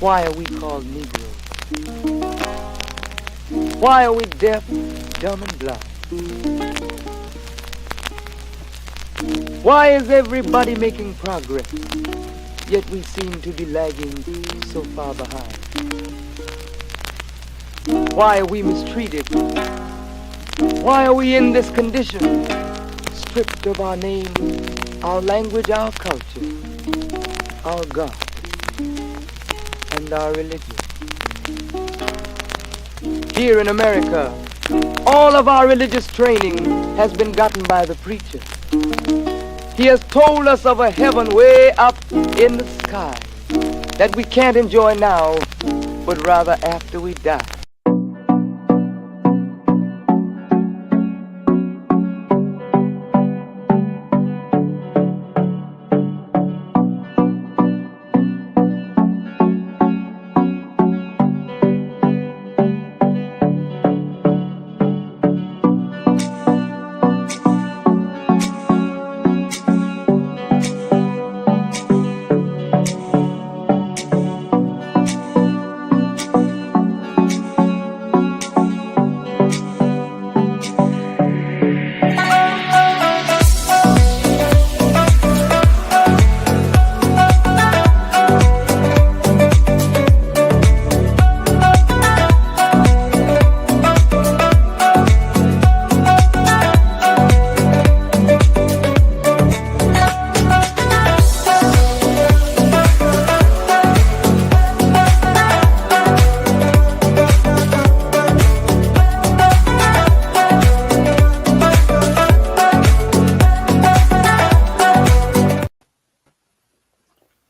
Why are we called Negroes? Why are we deaf, dumb, and blind? Why is everybody making progress, yet we seem to be lagging so far behind? Why are we mistreated? Why are we in this condition, stripped of our name, our language, our culture, our God, and our religion? Here in America, all of our religious training has been gotten by the preacher. He has told us of a heaven way up in the sky that we can't enjoy now, but rather after we die.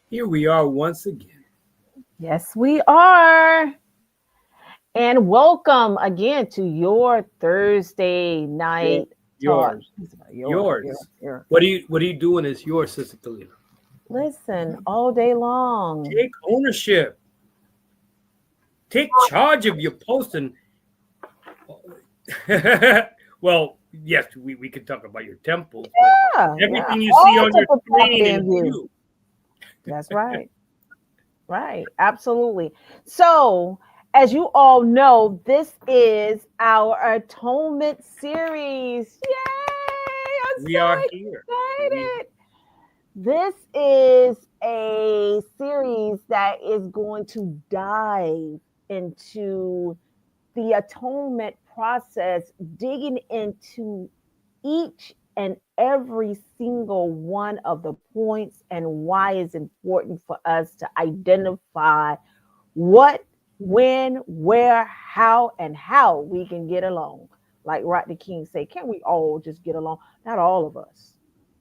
Here we are once again. Yes, we are. And welcome again to your Thursday night Yours. talk. Yours. Yours. What are you doing as yours, Sister Kalila? Listen, all day long. Take ownership. Take charge of your post. And well, yes, we could talk about your temples. Yeah, everything you see on your screen is you. you. That's right. Right. Absolutely. So, as you all know, this is our Atonement series. Yay! We are here. Excited. This is a series that is going to dive into the atonement process, digging into each and every single one of the points and why it's important for us to identify what, when, where, how, and how we can get along. Like Rodney King say, can't we all just get along? Not all of us.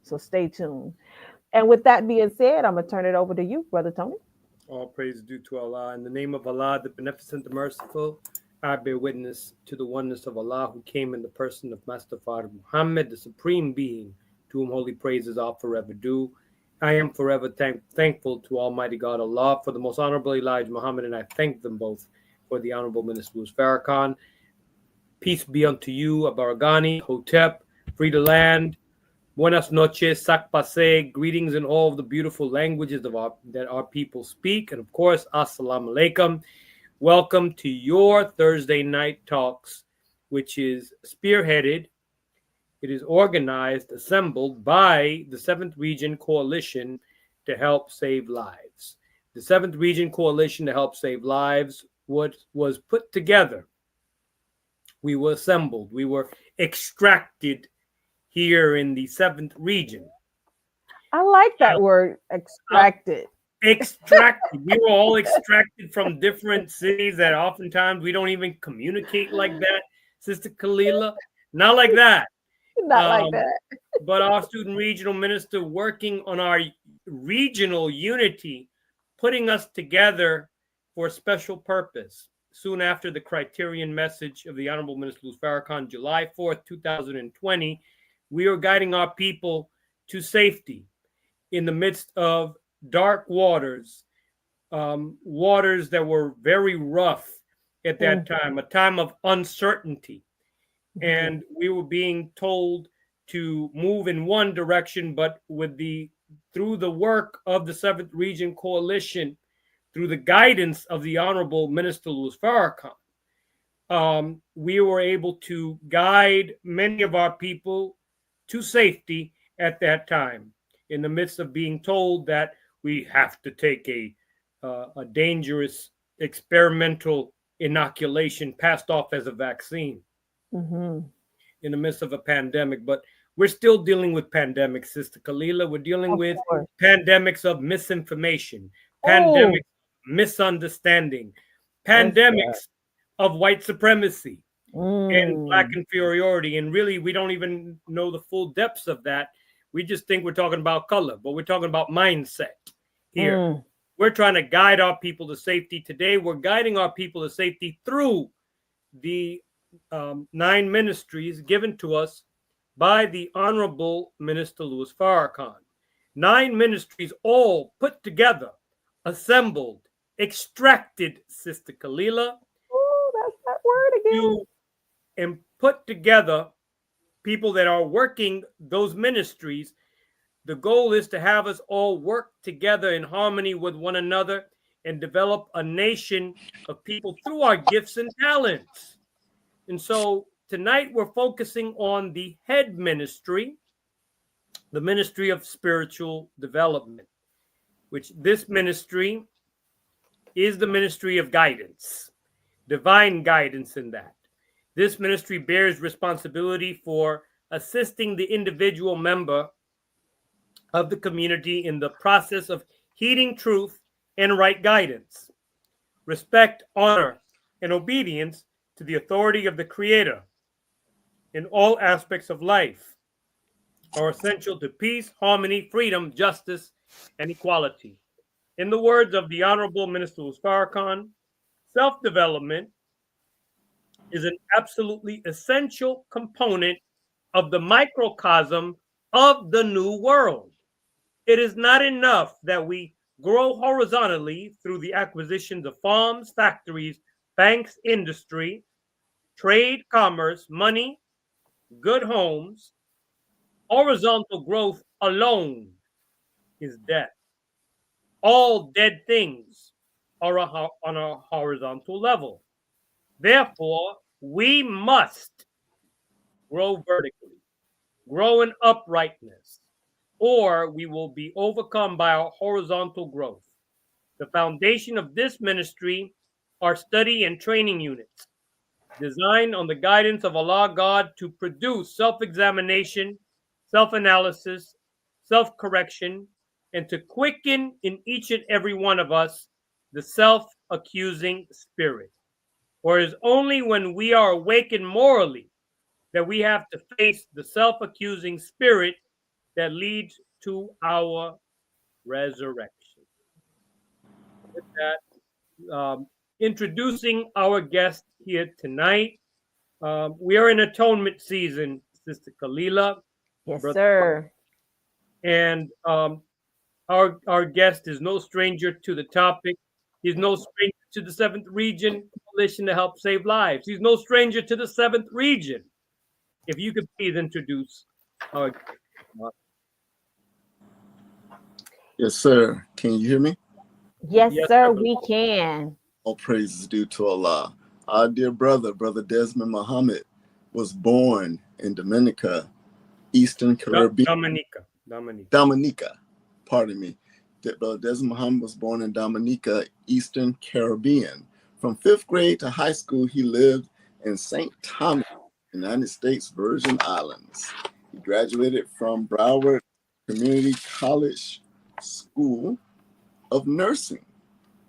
So stay tuned. And with that being said, I'm going to turn it over to you, Brother Tony. All praise is due to Allah. In the name of Allah, the Beneficent, the Merciful, I bear witness to the oneness of Allah who came in the person of Master Father Muhammad, the Supreme Being, to whom holy praises are forever due. I am forever thankful to Almighty God Allah for the most honorable Elijah Muhammad, and I thank them both for the Honorable Minister Louis Farrakhan. Peace be unto you, Abaragani, Hotep, free the land. Buenas noches, sakpase, greetings in all of the beautiful languages that our people speak. And of course, assalamu alaikum. Welcome to your Thursday night talks, which is spearheaded. It is organized, assembled by the 7th Region Coalition to help save lives. The 7th Region Coalition to help save lives was put together. We were assembled. We were extracted here in the 7th region. I like that word, extracted. Extracted. We were all extracted from different cities that oftentimes we don't even communicate like that, Sister Kalila. Not like that. Not like that. But our student regional minister working on our regional unity, putting us together for a special purpose. Soon after the criterion message of the Honorable Minister Louis Farrakhan, July 4th, 2020, we are guiding our people to safety in the midst of dark waters, waters that were very rough at that time, a time of uncertainty. And we were being told to move in one direction, but through the work of the 7th Region Coalition, through the guidance of the Honorable Minister Louis Farrakhan, we were able to guide many of our people to safety at that time, in the midst of being told that we have to take a dangerous experimental inoculation passed off as a vaccine in the midst of a pandemic. But we're still dealing with pandemics, Sister Kalila. We're dealing with pandemics of misinformation, pandemics of misunderstanding, pandemics of white supremacy and Black inferiority. And really, we don't even know the full depths of that. We just think we're talking about color, but we're talking about mindset here. We're trying to guide our people to safety today. We're guiding our people to safety through the 9 ministries given to us by the Honorable Minister Louis Farrakhan. 9 ministries all put together, assembled, extracted, Sister Kalila. Oh, that's that word again. And put together people that are working those ministries. The goal is to have us all work together in harmony with one another and develop a nation of people through our gifts and talents. And so tonight we're focusing on the head ministry, the ministry of spiritual development, which this ministry is the ministry of guidance, divine guidance in that. This ministry bears responsibility for assisting the individual member of the community in the process of heeding truth and right guidance. Respect, honor, and obedience to the authority of the Creator in all aspects of life are essential to peace, harmony, freedom, justice, and equality. In the words of the Honorable Minister Louis Farrakhan, self-development is an absolutely essential component of the microcosm of the new world. It is not enough that we grow horizontally through the acquisitions of farms, factories, banks, industry, trade, commerce, money, good homes. Horizontal growth alone is death. All dead things are on a horizontal level. Therefore, we must grow vertically, grow in uprightness, or we will be overcome by our horizontal growth. The foundation of this ministry are study and training units designed on the guidance of Allah God to produce self-examination, self-analysis, self-correction, and to quicken in each and every one of us the self-accusing spirit. For it is only when we are awakened morally that we have to face the self-accusing spirit that leads to our resurrection. With that, introducing our guest here tonight. We are in atonement season, Sister Kalila. Yes, brother. sir. And our guest is no stranger to the topic. He's no stranger to the 7th Region Coalition to Help Save Lives. He's no stranger to the 7th Region. If you could please introduce our guest. Yes, sir. Can you hear me? Yes, sir, we can. All praises due to Allah. Our dear brother, Brother Desmond Muhammad, was born in Dominica, Eastern Caribbean. Dominica. Pardon me. Brother Desmond Muhammad was born in Dominica, Eastern Caribbean. From 5th grade to high school, he lived in St. Thomas, United States Virgin Islands. He graduated from Broward Community College School of Nursing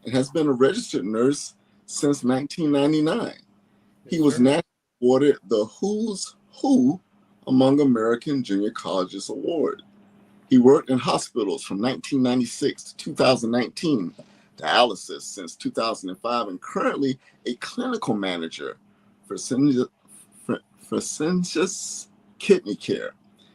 and has been a registered nurse since 1999. He was nationally awarded the Who's Who Among American Junior Colleges Award. He worked in hospitals from 1996 to 2019, dialysis since 2005, and currently a clinical manager for Fresenius Kidney Care.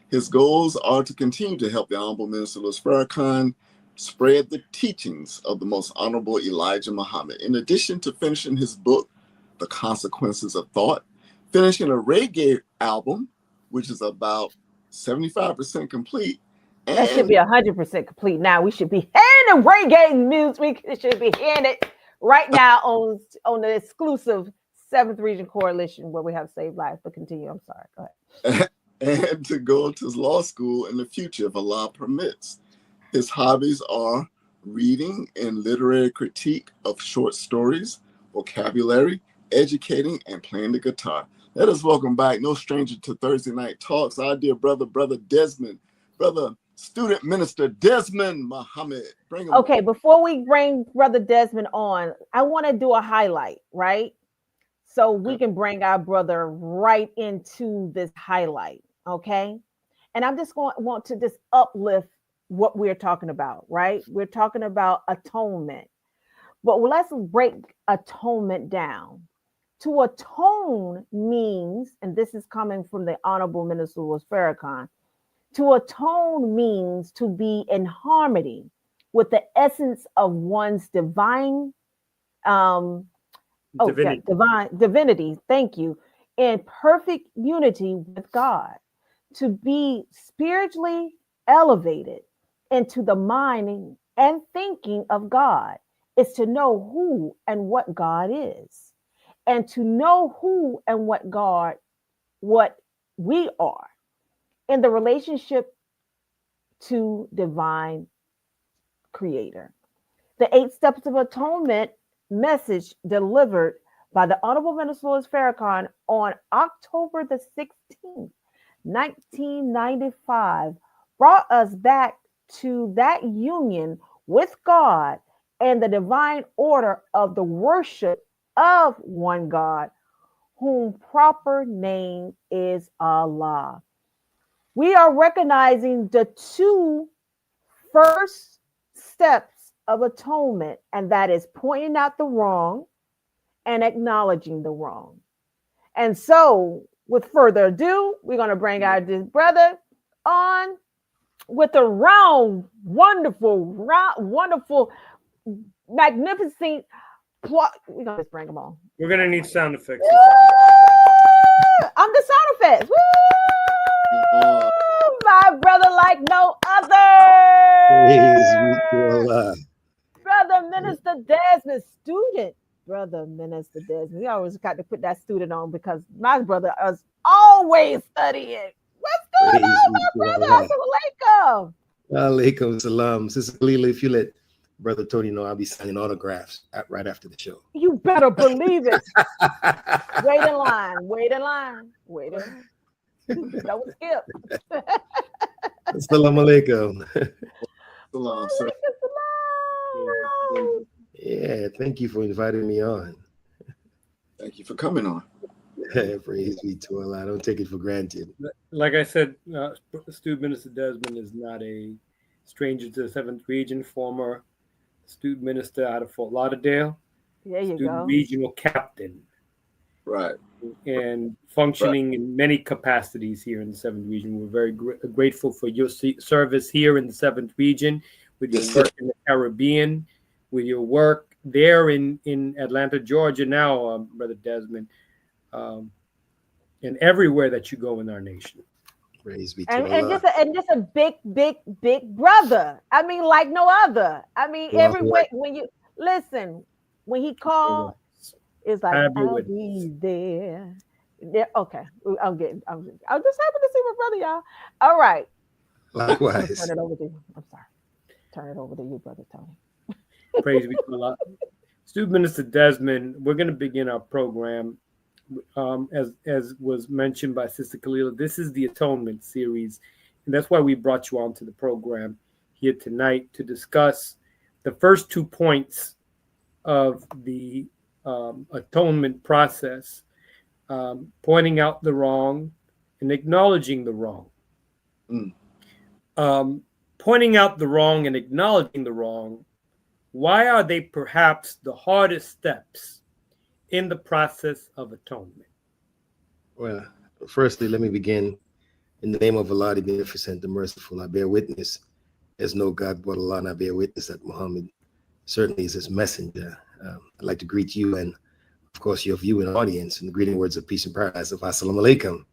His goals are to continue to help the Honorable Minister Louis Farrakhan spread the teachings of the Most Honorable Elijah Muhammad. In addition to finishing his book, The Consequences of Thought, finishing a reggae album, which is about 75% complete, That should be 100% complete. Now we should be hearing the reggae music. We should be hearing it right now on the exclusive 7th Region Coalition where we have saved lives. But continue. I'm sorry. Go ahead. And to go to law school in the future if Allah permits. His hobbies are reading and literary critique of short stories, vocabulary, educating, and playing the guitar. Let us welcome back, no stranger to Thursday Night Talks, our dear brother Desmond, brother student minister Desmond Muhammad. Bring him okay, before we bring Brother Desmond on, I want to do a highlight, right? So we can bring our brother right into this highlight, okay? And I'm just going to want to just uplift what we're talking about, right? We're talking about atonement. But let's break atonement down. To atone means, and this is coming from the Honorable Minister Louis Farrakhan, to atone means to be in harmony with the essence of one's divinity. Divinity. Thank you. In perfect unity with God. To be spiritually elevated into the mind and thinking of God is to know who and what God is. And to know who and what we are in the relationship to divine creator. The 8 steps of atonement message delivered by the Honorable Minister Louis Farrakhan on October the 16th, 1995, brought us back to that union with God and the divine order of the worship of one God, whom proper name is Allah. We are recognizing the 2 first steps of atonement, and that is pointing out the wrong and acknowledging the wrong. And so, with further ado, we're going to bring our this brother on with a wonderful, magnificent plot. We're going to just bring them on. We're going to need sound effects. I'm the sound effects. Woo! My brother like no other. Brother Minister Desmond, student. Brother Minister Desmond. We always got to put that student on because my brother is always studying. What's going on, my brother? Assalamu alaikum. Alaikum salam. Sister Kalila, if you let Brother Tony know, I'll be signing autographs right after the show. You better believe it. Wait in line. That was Skip. Assalamu alaikum. Salam, sir. Yeah, thank you for inviting me on. Thank you for coming on. Praise be to Allah. I don't take it for granted. Like I said, Student Minister Desmond is not a stranger to the 7th Region, former student minister out of Fort Lauderdale. There you student go. Regional captain. Right. And functioning in many capacities here in the 7th Region. We're very grateful for your service here in the 7th Region, with your work in the Caribbean, with your work there in Atlanta, Georgia now, Brother Desmond, and everywhere that you go in our nation. Praise be to Allah. And just a big brother. I mean, like no other. I mean, everywhere when you listen, when he called, it's like I'll be there. Yeah, okay. I'm just happy to see my brother, y'all. All right. Likewise. Turn it over to you. I'm sorry. Turn it over to you, Brother Tony. Praise be to Allah. Student Minister Desmond, we're going to begin our program. As was mentioned by Sister Kalila, this is the Atonement series, and that's why we brought you onto the program here tonight to discuss the first 2 points of the atonement process, pointing out the wrong and acknowledging the wrong. Pointing out the wrong and acknowledging the wrong, why are they perhaps the hardest steps in the process of atonement? Well, firstly, let me begin in the name of Allah, the Beneficent, the Merciful. I bear witness there's no God but Allah, and I bear witness that Muhammad certainly is his messenger. I'd like to greet you and, of course, your viewing audience in the greeting words of peace and paradise of Assalamu alaikum.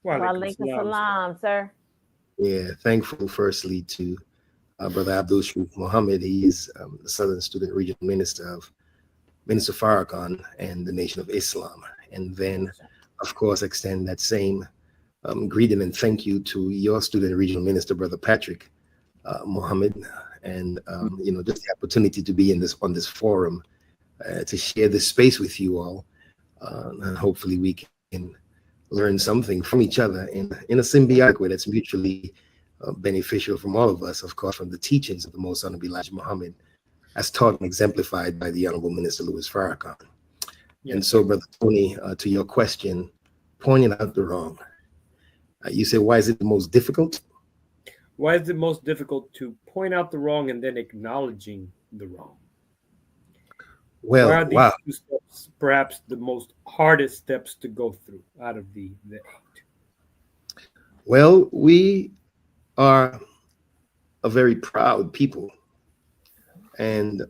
Wa alaikum salam, sir. Yeah, thankful firstly to Brother Abdul Sharif Muhammad. He is the Southern Student Regional Minister of Minister Farrakhan and the Nation of Islam. And then, of course, extend that same greeting and thank you to your Student Regional Minister, Brother Patrick Muhammad, and just the opportunity to be on this forum to share this space with you all, and hopefully we can learn something from each other in a symbiotic way that's mutually beneficial from all of us, of course, from the teachings of the Most Honorable Elijah Muhammad, as taught and exemplified by the Honorable Minister Louis Farrakhan. Yes. And so, Brother Tony, to your question, pointing out the wrong, you say, why is it the most difficult? Why is it most difficult to point out the wrong and then acknowledging the wrong? Well, why are these two steps perhaps the most hardest steps to go through out of the 8? Well, we are a very proud people, and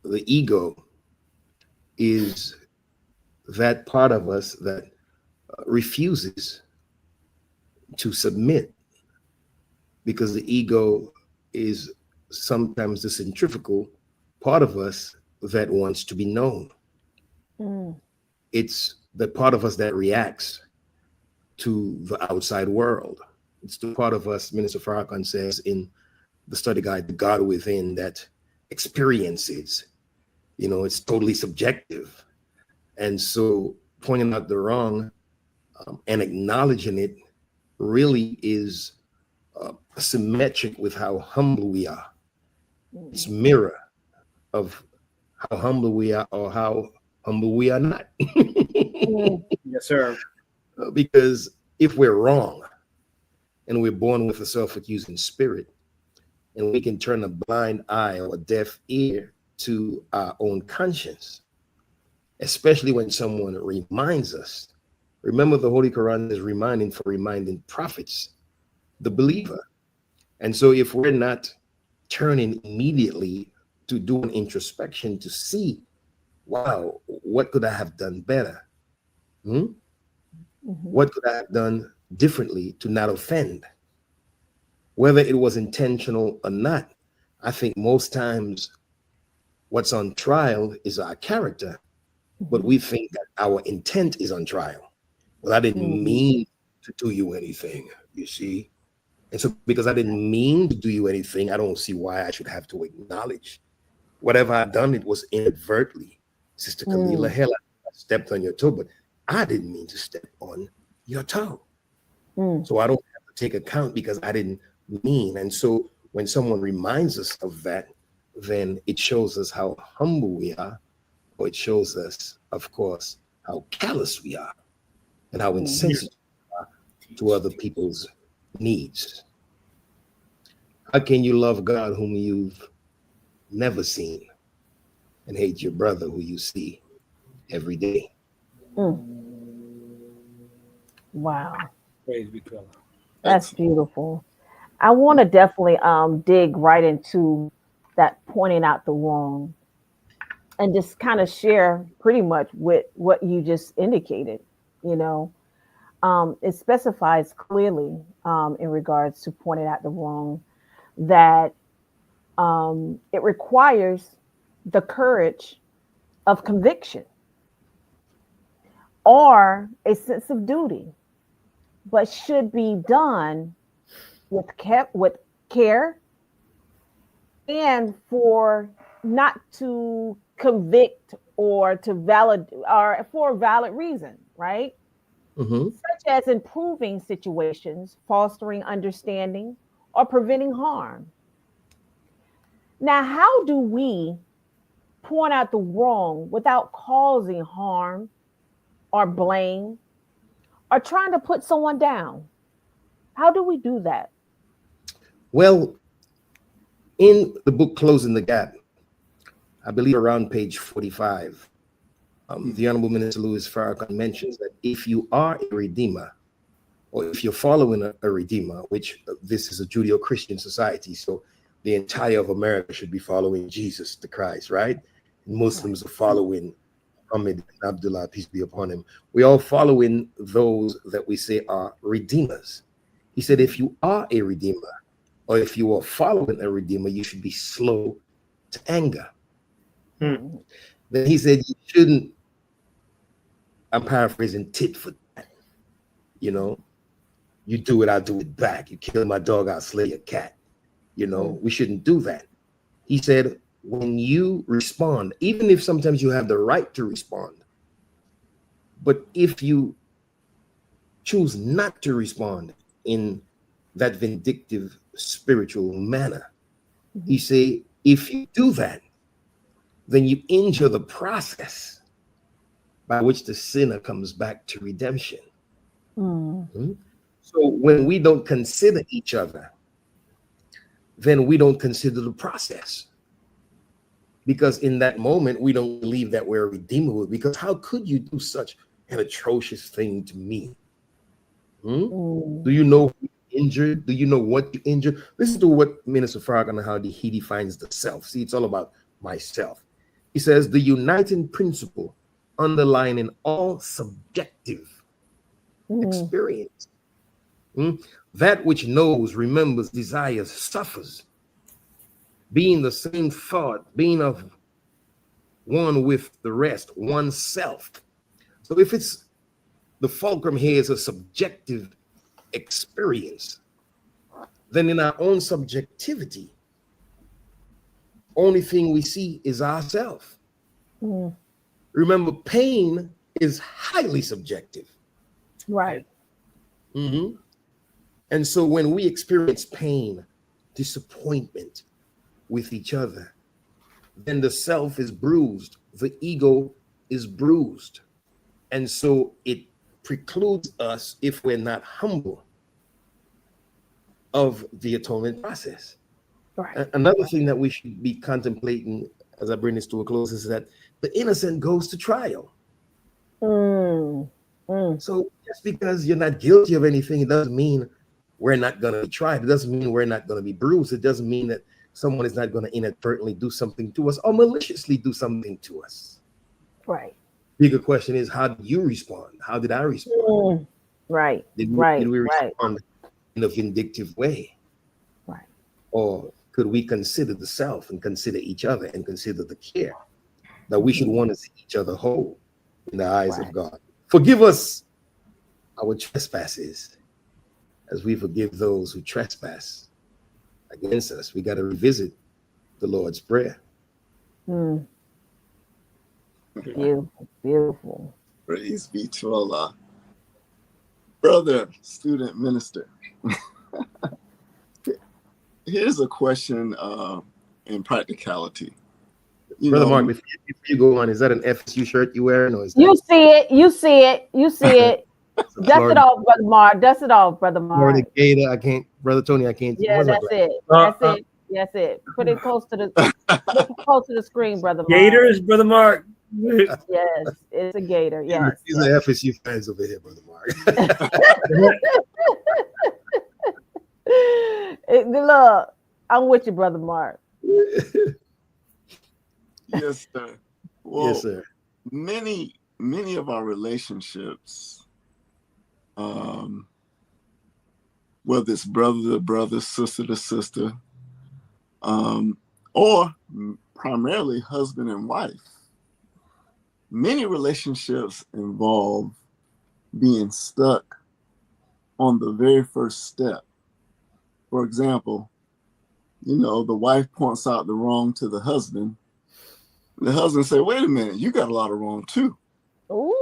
the ego is that part of us that refuses to submit, because the ego is sometimes the centrifugal part of us that wants to be known. It's the part of us that reacts to the outside world. It's the part of us, Minister Farrakhan says in the study guide, The God Within, that experiences. It's totally subjective. And so pointing out the wrong and acknowledging it really is symmetric with how humble we are. It's a mirror of how humble we are or how humble we are not. Yes, sir. Because if we're wrong and we're born with a self-accusing spirit, and we can turn a blind eye or a deaf ear to our own conscience, especially when someone reminds us. Remember, the Holy Quran is reminding prophets, the believer. And so if we're not turning immediately to do an introspection to see, wow, what could I have done better? What could I have done differently to not offend? Whether it was intentional or not, I think most times what's on trial is our character, but we think that our intent is on trial. Well, I didn't mean to do you anything, you see? And so because I didn't mean to do you anything, I don't see why I should have to acknowledge. Whatever I've done, it was inadvertently. Sister Camila, hell, I stepped on your toe, but I didn't mean to step on your toe. So I don't have to take account because I didn't mean. And so when someone reminds us of that, then it shows us how humble we are, or it shows us, of course, how callous we are and how insensitive we are to other people's needs. How can you love God whom you've never seen and hate your brother who you see every day? Wow. Praise be to Allah. That's beautiful. I want to definitely dig right into that pointing out the wrong and just kind of share pretty much with what you just indicated. It specifies clearly in regards to pointing out the wrong that it requires the courage of conviction or a sense of duty, but should be done with care and for not to convict or to validate or for a valid reason, right? Such as improving situations, fostering understanding, or preventing harm. Now, how do we point out the wrong without causing harm or blame or trying to put someone down? How do we do that? Well, in the book Closing the Gap, I believe around page 45, the Honorable Minister Louis Farrakhan mentions that if you are a redeemer, or if you're following a redeemer, which this is a Judeo-Christian society, so the entire of America should be following Jesus the Christ, right? Muslims are following Muhammad and Abdullah, peace be upon him. We all following those that we say are redeemers. He said, if you are a redeemer, or if you are following a redeemer, you should be slow to anger. Then he said, you shouldn't, I'm paraphrasing, tit for tat. You know, you do it, I'll do it back. You kill my dog, I'll slay your cat. You know, we shouldn't do that. He said, when you respond, even if sometimes you have the right to respond, but if you choose not to respond in that vindictive spiritual manner, he say, if you do that, then you injure the process by which the sinner comes back to redemption. So when we don't consider each other, then we don't consider the process. Because in that moment, we don't believe that we're redeemable. Because how could you do such an atrocious thing to me? Do you know who you injured? Do you know what you injured? Listen to what Minister Farag and how he defines the self. See, it's all about myself. He says the uniting principle underlying all subjective experience. That which knows, remembers, desires, suffers, being the same thought, being of one with the rest, oneself. So if it's the fulcrum here is a subjective experience, then in our own subjectivity, only thing we see is ourself. Remember, pain is highly subjective. Right. And so when we experience pain, disappointment with each other, then the self is bruised, the ego is bruised. And so it precludes us, if we're not humble, of the atonement process. Right. Another thing that we should be contemplating as I bring this to a close is that the innocent goes to trial. So just because you're not guilty of anything, it doesn't mean we're not going to be tried. It doesn't mean we're not going to be bruised. It doesn't mean that someone is not going to inadvertently do something to us or maliciously do something to us. Right. Bigger question is, how did you respond? How did I respond? Right. Did Right. we respond in a vindictive way? Right. Or could we consider the self and consider each other and consider the care that we should want to see each other whole in the eyes of God? Forgive us our trespasses as we forgive those who trespass against us. We got to revisit the Lord's Prayer. Beautiful, beautiful. Praise be to Allah. Brother, student, minister. Here's a question in practicality. Brother Mark, before you go on, is that an FSU shirt you wearing? Or is that... You see it. Dust it off, Brother Mark. Dust it off, Brother Mark. Florida Gator, I can't. Brother Tony, I can't. Yeah, that's it. That's it. Put it close to the screen, Brother Mark. Gators, Brother Mark. Yes, it's a gator. Yes. These are FSU fans over here, Brother Mark. Look, I'm with you, Brother Mark. Yes, sir. Well, yes, sir. Many of our relationships, whether it's brother to brother, sister to sister, or primarily husband and wife, many relationships involve being stuck on the very first step. For example, the wife points out the wrong to the husband. The husband say, wait a minute, you got a lot of wrong too. Ooh.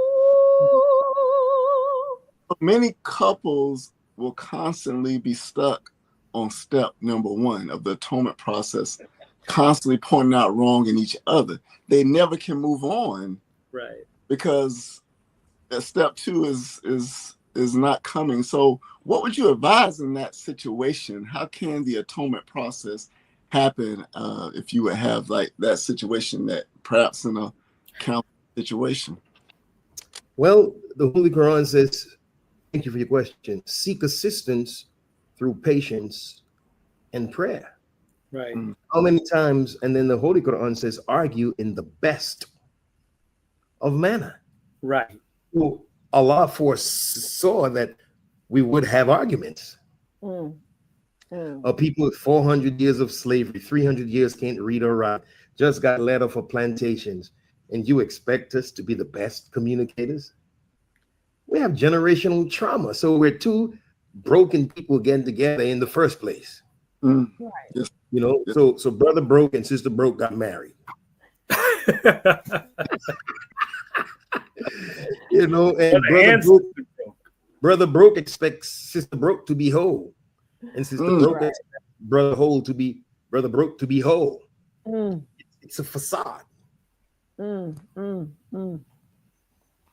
Many couples will constantly be stuck on step number one of the atonement process, constantly pointing out wrong in each other. They never can move on. Right. Because step two is not coming. So what would you advise in that situation? How can the atonement process happen if you would have like that situation, that perhaps in a count situation? Well, the Holy Quran says, thank you for your question, seek assistance through patience and prayer. Right. How many times? And then the Holy Quran says, argue in the best of manner. Right. Well, Allah foresaw that we would have arguments. People with 400 years of slavery, 300 years can't read or write, just got let off of plantations, and you expect us to be the best communicators? We have generational trauma, so we're two broken people getting together in the first place. Right. Yes. You know, so brother broke and sister broke got married. You know, and brother broke expects sister broke to be whole, and sister broke expects brother broke to be whole. It's a facade. You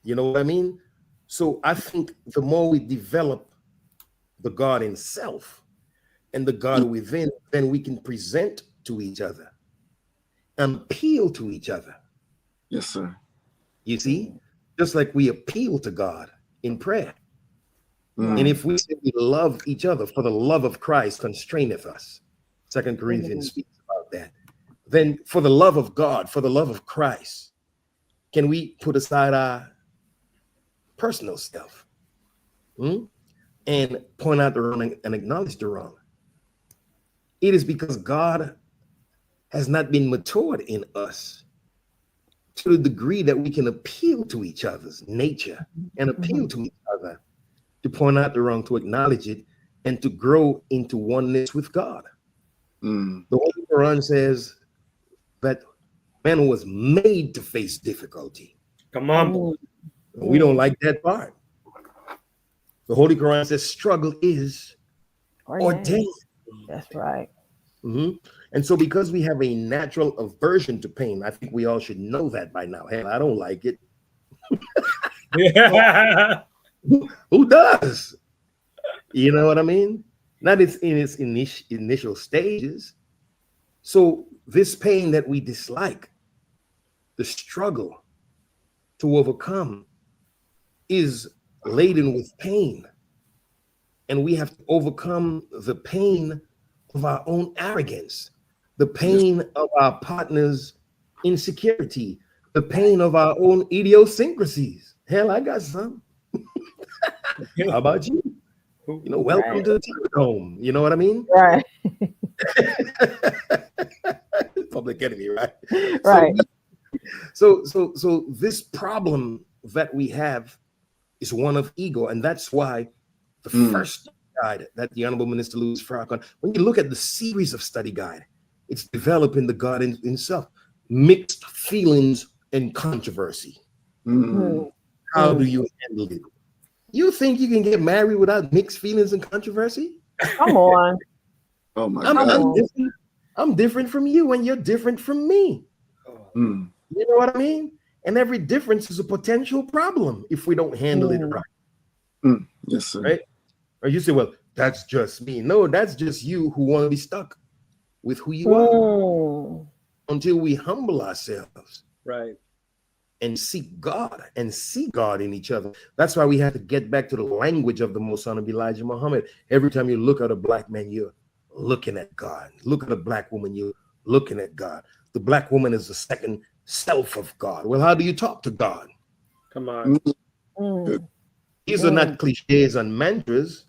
know what I mean? So I think the more we develop the God in self and the God within, then we can present to each other and appeal to each other. Yes, sir. You see, just like we appeal to God in prayer. And if we say we love each other, for the love of Christ constraineth us. 2 Corinthians speaks about that. Then for the love of God, for the love of Christ, can we put aside our personal stuff and point out the wrong and acknowledge the wrong? It is because God has not been matured in us to the degree that we can appeal to each other's nature and appeal to each other, to point out the wrong, to acknowledge it, and to grow into oneness with God. The Holy Quran says that man was made to face difficulty. Come on, boy. We don't like that part. The Holy Quran says struggle is ordained. That's right. And so because we have a natural aversion to pain, I think we all should know that by now. Hell, I don't like it. Who does? You know what I mean? Not in its initial stages. So this pain that we dislike, the struggle to overcome, is laden with pain. And we have to overcome the pain of our own arrogance, the pain of our partner's insecurity, the pain of our own idiosyncrasies. Hell, I got some. How about you? You know, welcome to the home. You know what I mean? Right. Public enemy, right? Right. So this problem that we have is one of ego, and that's why the first guide that the Honorable Minister Louis Farrakhan, when you look at the series of study guide, it's developing the God in himself, mixed feelings and controversy. How do you handle it? You think you can get married without mixed feelings and controversy? Come on. Oh my God. I'm different from you, and you're different from me. You know what I mean? And every difference is a potential problem if we don't handle it right. Yes, sir. Right? Or you say, well, that's just me. No, that's just you who want to be stuck with who you are until we humble ourselves. Right. And seek God and see God in each other. That's why we have to get back to the language of the Most Honorable Elijah Muhammad. Every time you look at a black man, you're looking at God. Look at a black woman, you're looking at God. The black woman is the second self of God. Well, how do you talk to God? Come on. These are not cliches and mantras.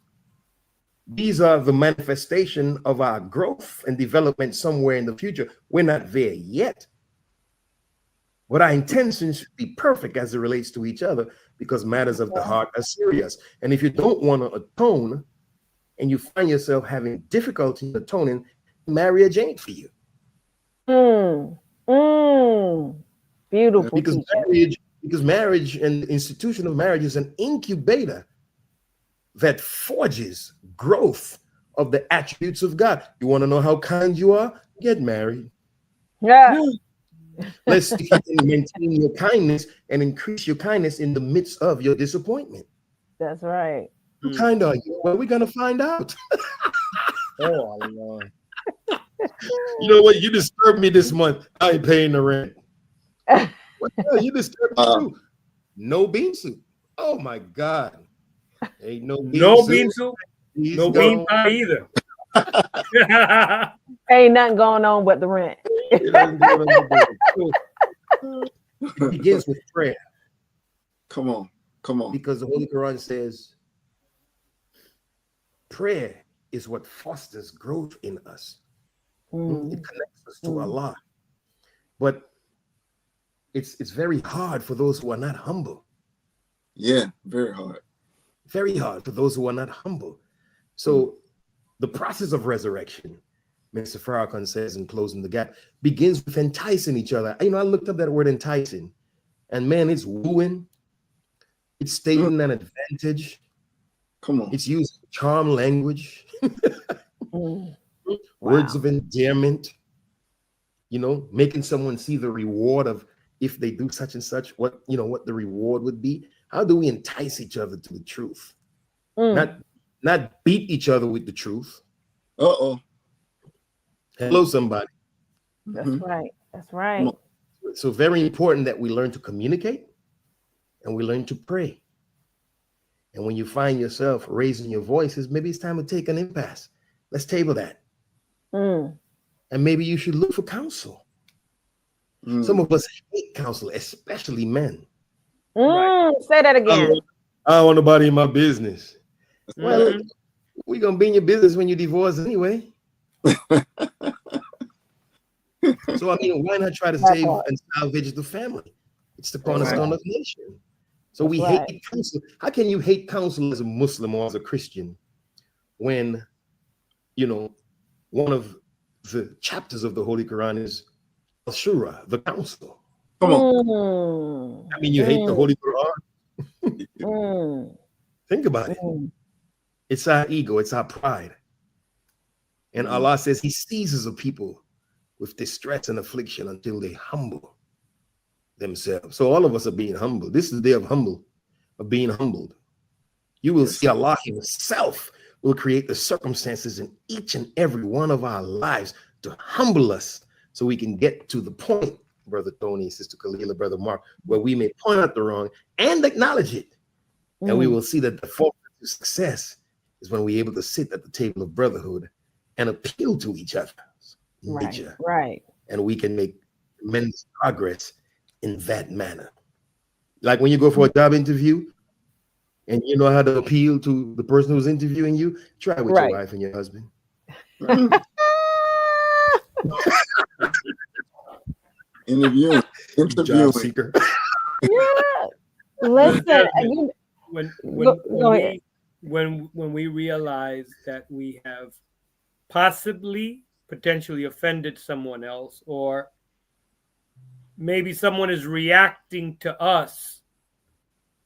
These are the manifestation of our growth and development somewhere in the future. We're not there yet. But our intentions should be perfect as it relates to each other, because matters of the heart are serious. And if you don't want to atone and you find yourself having difficulty atoning, marriage ain't for you. Beautiful. Because marriage and the institution of marriage is an incubator that forges growth of the attributes of God. You want to know how kind you are? Get married. Yeah. Let's see if you can maintain your kindness and increase your kindness in the midst of your disappointment. That's right. How kind are you? Well, we're gonna find out. Oh Lord. You know what? You disturbed me this month. I ain't paying the rent. What the hell? You disturbed me too. No bean soup. Oh my God. Ain't no bean soup. No bean pie either. Ain't nothing going on but the rent. It begins with prayer. Come on. Because the Holy Quran says prayer is what fosters growth in us. It connects us to Allah. But it's very hard for those who are not humble. Yeah, very hard. Very hard for those who are not humble. So the process of resurrection, Mr. Farrakhan says in Closing the Gap, begins with enticing each other. I looked up that word enticing, and man, it's wooing. It's stating an advantage. Come on. It's using charm language, words of endearment, making someone see the reward of if they do such and such, what the reward would be. How do we entice each other to the truth? Not beat each other with the truth. Uh-oh. Hello, somebody. That's right. That's right. So very important that we learn to communicate and we learn to pray. And when you find yourself raising your voices, maybe it's time to take an impasse. Let's table that. And maybe you should look for counsel. Some of us hate counsel, especially men. Right. Say that again. I don't want nobody in my business. Well, we're going to be in your business when you divorce anyway. So, why not try to save and salvage the family? It's the cornerstone of the nation. So we hate counsel. How can you hate counsel as a Muslim or as a Christian when, one of the chapters of the Holy Quran is Ashura, the council? Come on. You hate the Holy Quran? Think about it. It's our ego. It's our pride. And Allah says he seizes a people with distress and affliction until they humble themselves. So all of us are being humbled. This is the day of being humbled. You will see Allah himself will create the circumstances in each and every one of our lives to humble us so we can get to the point, Brother Tony, Sister Kalila, Brother Mark, where we may point out the wrong and acknowledge it. And we will see that the formula to success is when we're able to sit at the table of brotherhood and appeal to each other's nature. Right. And we can make tremendous progress in that manner. Like when you go for a job interview and you know how to appeal to the person who's interviewing you, try with your wife and your husband. Interviewing. Job seeker. Yeah. Listen, when we realize that we have potentially offended someone else, or maybe someone is reacting to us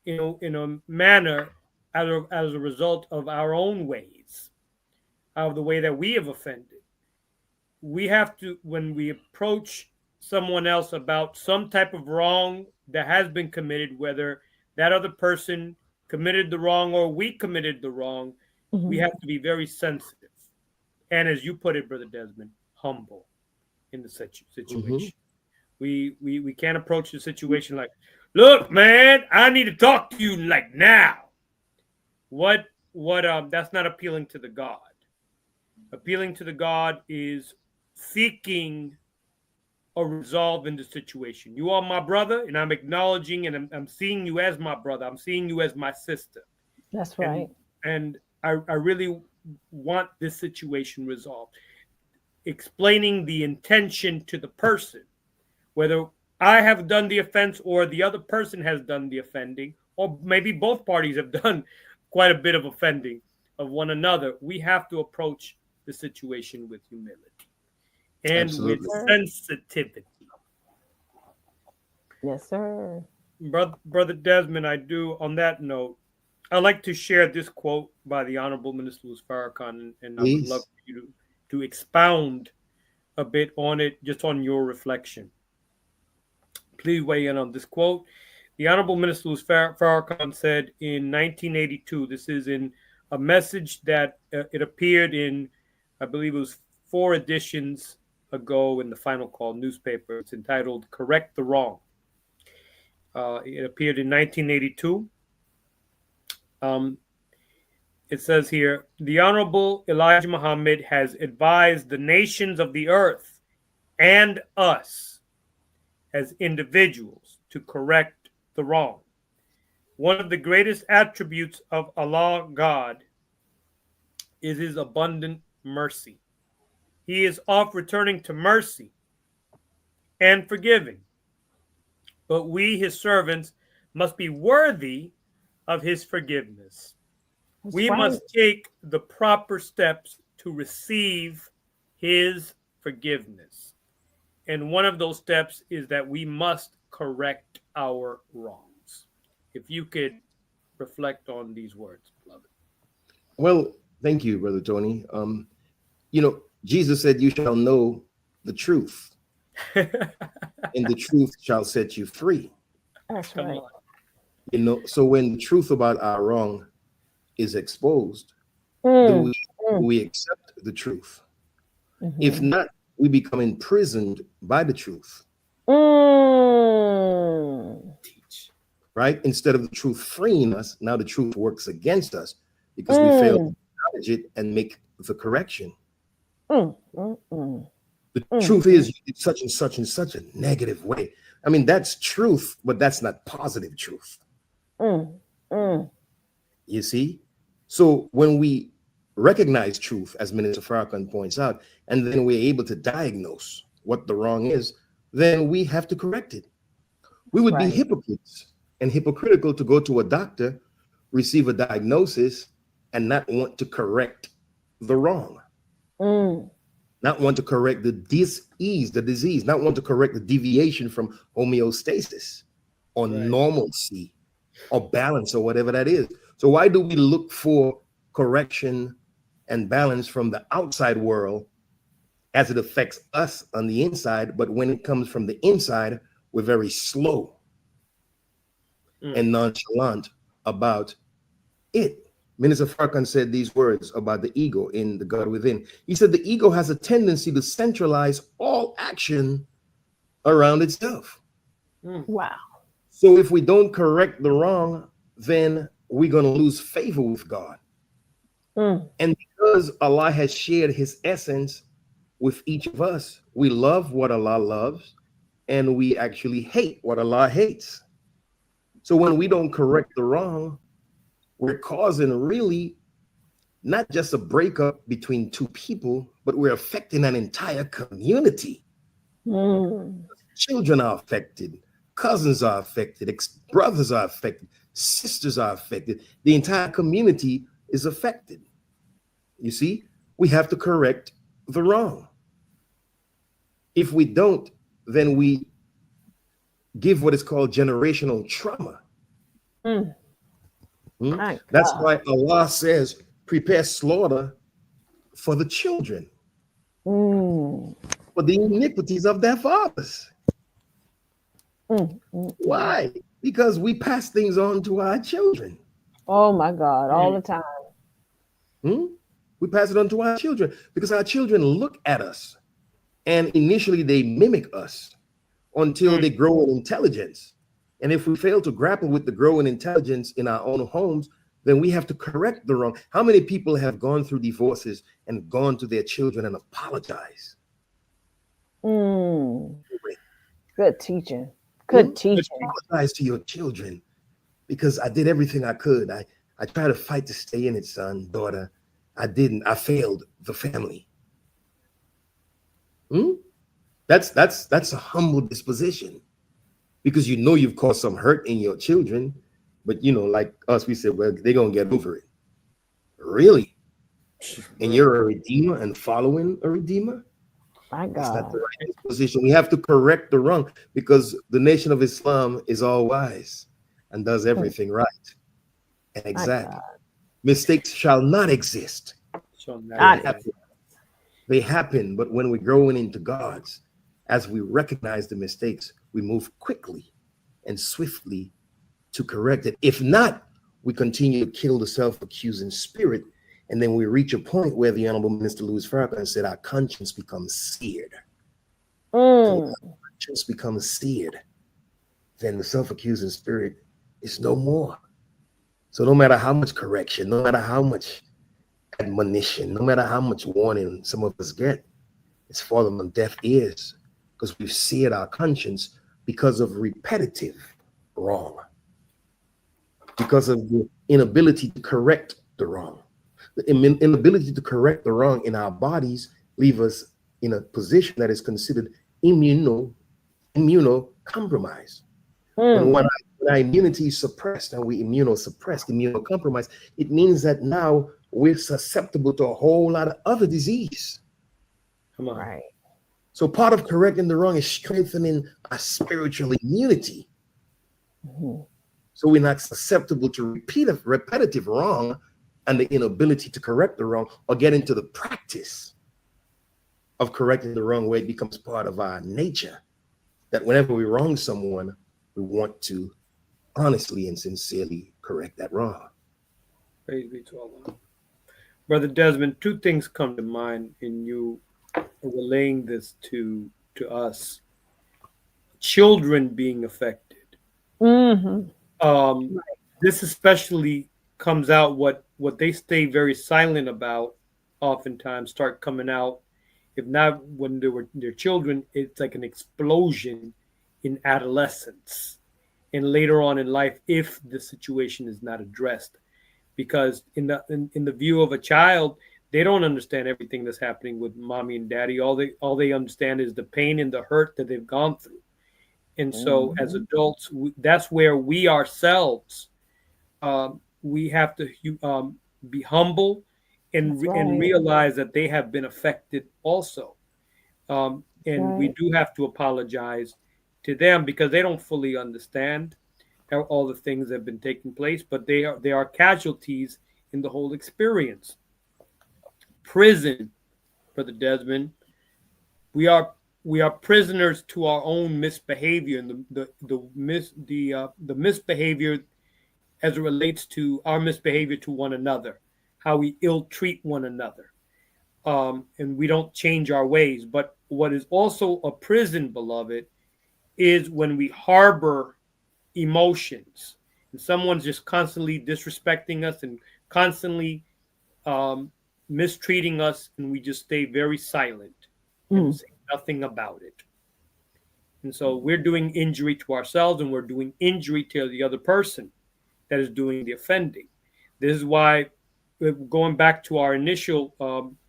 in a manner as a result of our own ways, of the way that we have offended. We have to, when we approach someone else about some type of wrong that has been committed, whether that other person committed the wrong or we committed the wrong, we have to be very sensitive. And as you put it, Brother Desmond, humble in the situation. We can't approach the situation like, look, man, I need to talk to you like now. That's not appealing to the God. Appealing to the God is seeking a resolve in the situation. You are my brother, and I'm acknowledging, and I'm seeing you as my brother. I'm seeing you as my sister. That's right. And I really want this situation resolved. Explaining the intention to the person, whether I have done the offense or the other person has done the offending, or maybe both parties have done quite a bit of offending of one another. We have to approach the situation with humility and with sensitivity. Yes, sir. Brother Desmond, I do, on that note, I'd like to share this quote by the Honorable Minister Louis Farrakhan, and I would love for you to expound a bit on it, just on your reflection. Please weigh in on this quote. The Honorable Minister Louis Farrakhan said in 1982, this is in a message that it appeared in, I believe it was 4 editions ago in the Final Call newspaper. It's entitled Correct the Wrong. It appeared in 1982. It says here, the Honorable Elijah Muhammad has advised the nations of the earth and us as individuals to correct the wrong. One of the greatest attributes of Allah God is his abundant mercy. He is oft returning to mercy and forgiving. But we, his servants, must be worthy of his forgiveness. We must take the proper steps to receive his forgiveness. And one of those steps is that we must correct our wrongs. If you could reflect on these words, beloved. Well, thank you, Brother Tony. Jesus said, "You shall know the truth, and the truth shall set you free." That's right. So when the truth about our wrong is exposed, do we accept the truth? Mm-hmm. If not, we become imprisoned by the truth. Teach. Right? Instead of the truth freeing us, now the truth works against us because we fail to acknowledge it and make the correction. The truth is you did such and such in such a negative way. I mean, that's truth, but that's not positive truth. You see? So when we recognize truth, as Minister Farrakhan points out, and then we're able to diagnose what the wrong is, then we have to correct it. We would be hypocrites and hypocritical to go to a doctor, receive a diagnosis, and not want to correct the wrong. Not want to correct the disease, not want to correct the deviation from homeostasis or normalcy or balance or whatever that is. So why do we look for correction and balance from the outside world as it affects us on the inside? But when it comes from the inside, we're very slow and nonchalant about it. Minister Farrakhan said these words about the ego in The God Within. He said the ego has a tendency to centralize all action around itself. Wow. So if we don't correct the wrong, then we're going to lose favor with God. And because Allah has shared his essence with each of us, we love what Allah loves and we actually hate what Allah hates. So when we don't correct the wrong, we're causing really not just a breakup between two people, but we're affecting an entire community. Children are affected, cousins are affected, brothers are affected, sisters are affected. The entire community is affected. You see, we have to correct the wrong. If we don't, then we give what is called generational trauma. That's why Allah says, prepare slaughter for the children, for the iniquities of their fathers. Why? Because we pass things on to our children. Oh my God, all the time. We pass it on to our children because our children look at us and initially they mimic us until they grow in intelligence. And if we fail to grapple with the growing intelligence in our own homes, then we have to correct the wrong. How many people have gone through divorces and gone to their children and apologized? Good teaching. Good teaching. Apologize to your children because I did everything I could. I tried to fight to stay in it, son, daughter. I didn't. I failed the family. That's a humble disposition. Because you know you've caused some hurt in your children, but like us, we said, well, they're gonna get over it. Really? And you're a redeemer and following a redeemer? My God. That's not the right disposition. We have to correct the wrong because the Nation of Islam is all wise and does everything right and exact. Mistakes shall not exist. They happen, but when we're growing into God's, as we recognize the mistakes, we move quickly and swiftly to correct it. If not, we continue to kill the self-accusing spirit, and then we reach a point where the Honorable Minister Louis Farrakhan said our conscience becomes seared. When our conscience becomes seared, then the self-accusing spirit is no more. So no matter how much correction, no matter how much admonition, no matter how much warning some of us get, it's falling on deaf ears because we've seared our conscience because of repetitive wrong, because of the inability to correct the wrong. the inability to correct the wrong in our bodies leave us in a position that is considered immunocompromised. When our immunity is suppressed and we immunosuppressed, immunocompromised, it means that now we're susceptible to a whole lot of other disease. Come on. Right. So part of correcting the wrong is strengthening our spiritual immunity. So we're not susceptible to repetitive wrong and the inability to correct the wrong or get into the practice of correcting the wrong, where it becomes part of our nature. That whenever we wrong someone, we want to honestly and sincerely correct that wrong. Praise be to Allah. Brother Desmond, two things come to mind in you relaying this to us. Children being affected. This especially comes out what they stay very silent about oftentimes start coming out. If not when they're children, it's like an explosion in adolescence and later on in life if the situation is not addressed. Because in the view of a child, they don't understand everything that's happening with mommy and daddy. All they understand is the pain and the hurt that they've gone through. And so as adults, that's where we ourselves, we have to be humble and realize that they have been affected also. We do have to apologize to them because they don't fully understand all the things that have been taking place, but they are casualties in the whole experience. Prison, Brother Desmond, we are prisoners to our own misbehavior and the misbehavior as it relates to our misbehavior to one another, how we ill-treat one another, and we don't change our ways. But what is also a prison, beloved, is when we harbor emotions and someone's just constantly disrespecting us and constantly mistreating us, and we just stay very silent and say nothing about it. And so we're doing injury to ourselves and we're doing injury to the other person that is doing the offending. This is why, going back to our initial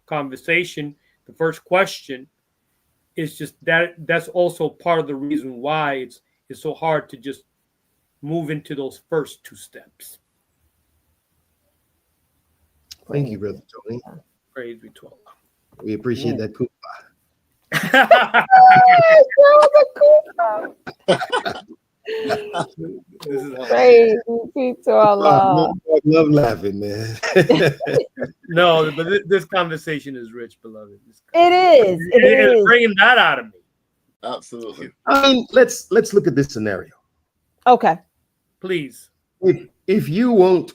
conversation, the first question is just that's also part of the reason why it's so hard to just move into those first two steps. Thank you, Brother Tony. Praise be to Allah. We appreciate that. Praise be to Allah. I love laughing, man. No, but this conversation is rich, beloved. It is. It is bringing that out of me. Absolutely. I mean, let's look at this scenario. Okay. Please. If you won't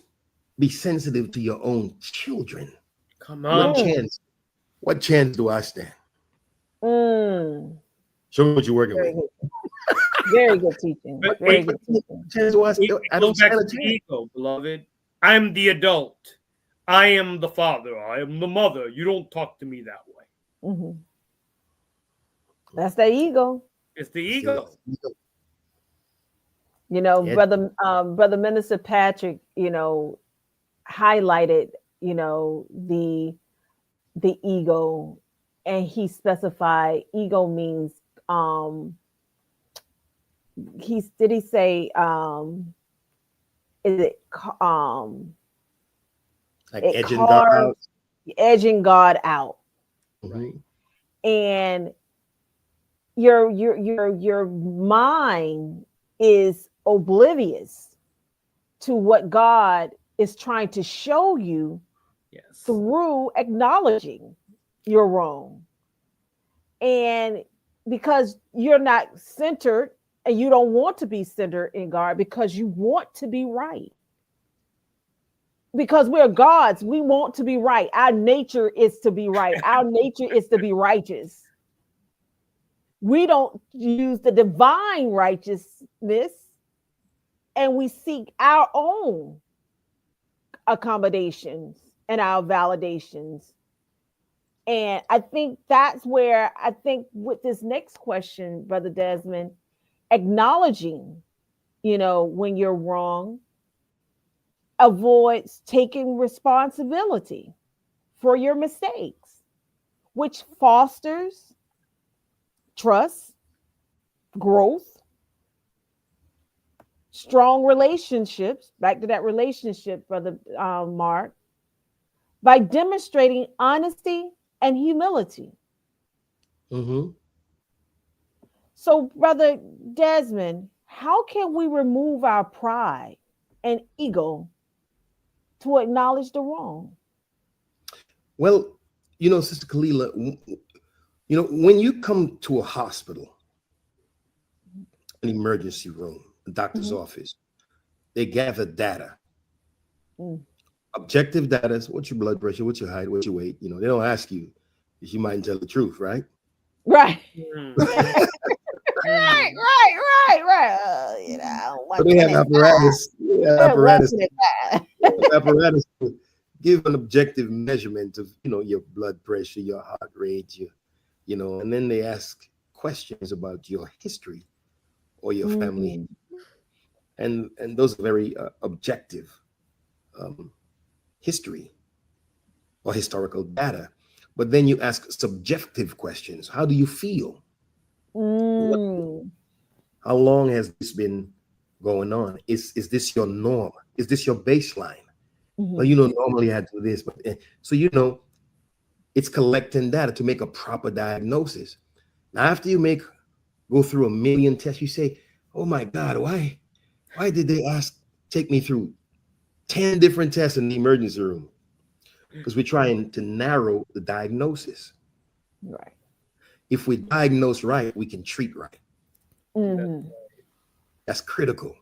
be sensitive to your own children, come on. What chance do I stand? Show me what you're working with. Very good teaching. Very good teaching. I don't back to the ego, beloved. I'm the adult. I am the father. I am the mother. You don't talk to me that way. That's the ego. It's the ego. You know, brother Minister Patrick, highlighted, the ego, and he specified ego means did he say is it like edging God out? Edging God out. Right. And your mind is oblivious to what God is trying to show you through acknowledging you're wrong. And because you're not centered and you don't want to be centered in God because you want to be right. Because we're gods, we want to be right. Our nature is to be right. Our nature is to be righteous. We don't use the divine righteousness and we seek our own accommodations and our validations. And I think that's where with this next question, Brother Desmond, acknowledging, when you're wrong, avoids taking responsibility. for your mistakes, which fosters trust, growth, strong relationships. Back to that relationship, Brother Mark, by demonstrating honesty and humility. Mm-hmm. So, Brother Desmond, how can we remove our pride and ego to acknowledge the wrong? Well, Sister Kalila, when you come to a hospital, an emergency room, a doctor's office, they gather data. Mm. Objective data is what's your blood pressure, what's your height, what's your weight. They don't ask you if you might tell the truth, right? Right. Mm. right. So they have apparatus. Apparatus to give an objective measurement of your blood pressure, your heart rate, and then they ask questions about your history or your family, and those are very objective history or historical data. But then you ask subjective questions. How do you feel? How long has this been going on? Is this your norm? Is this your baseline? Well, normally I do this, but so it's collecting data to make a proper diagnosis. Now, after you go through 1 million tests, you say, "Oh my God, why did they take me through 10 different tests in the emergency room?" Because we're trying to narrow the diagnosis. Right. If we diagnose right, we can treat right. That's critical.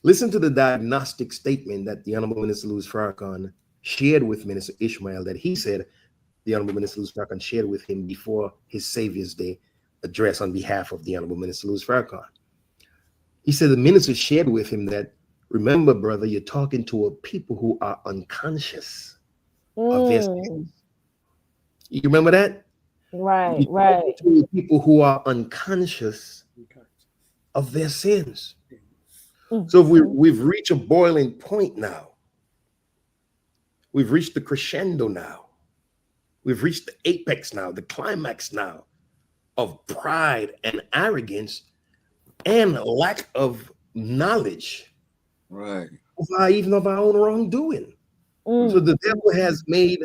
Listen to the diagnostic statement that the Honorable Minister Louis Farrakhan shared with Minister Ishmael, that he said the Honorable Minister Louis Farrakhan shared with him before his Savior's Day address on behalf of the Honorable Minister Louis Farrakhan. He said the minister shared with him that, remember, brother, you're talking to a people who are unconscious of their sins. You remember that? Right. To people who are unconscious of their sins. So if we've reached a boiling point now. We've reached the crescendo now. We've reached the apex now, the climax now of pride and arrogance and lack of knowledge, right, even of our own wrongdoing. So the devil has made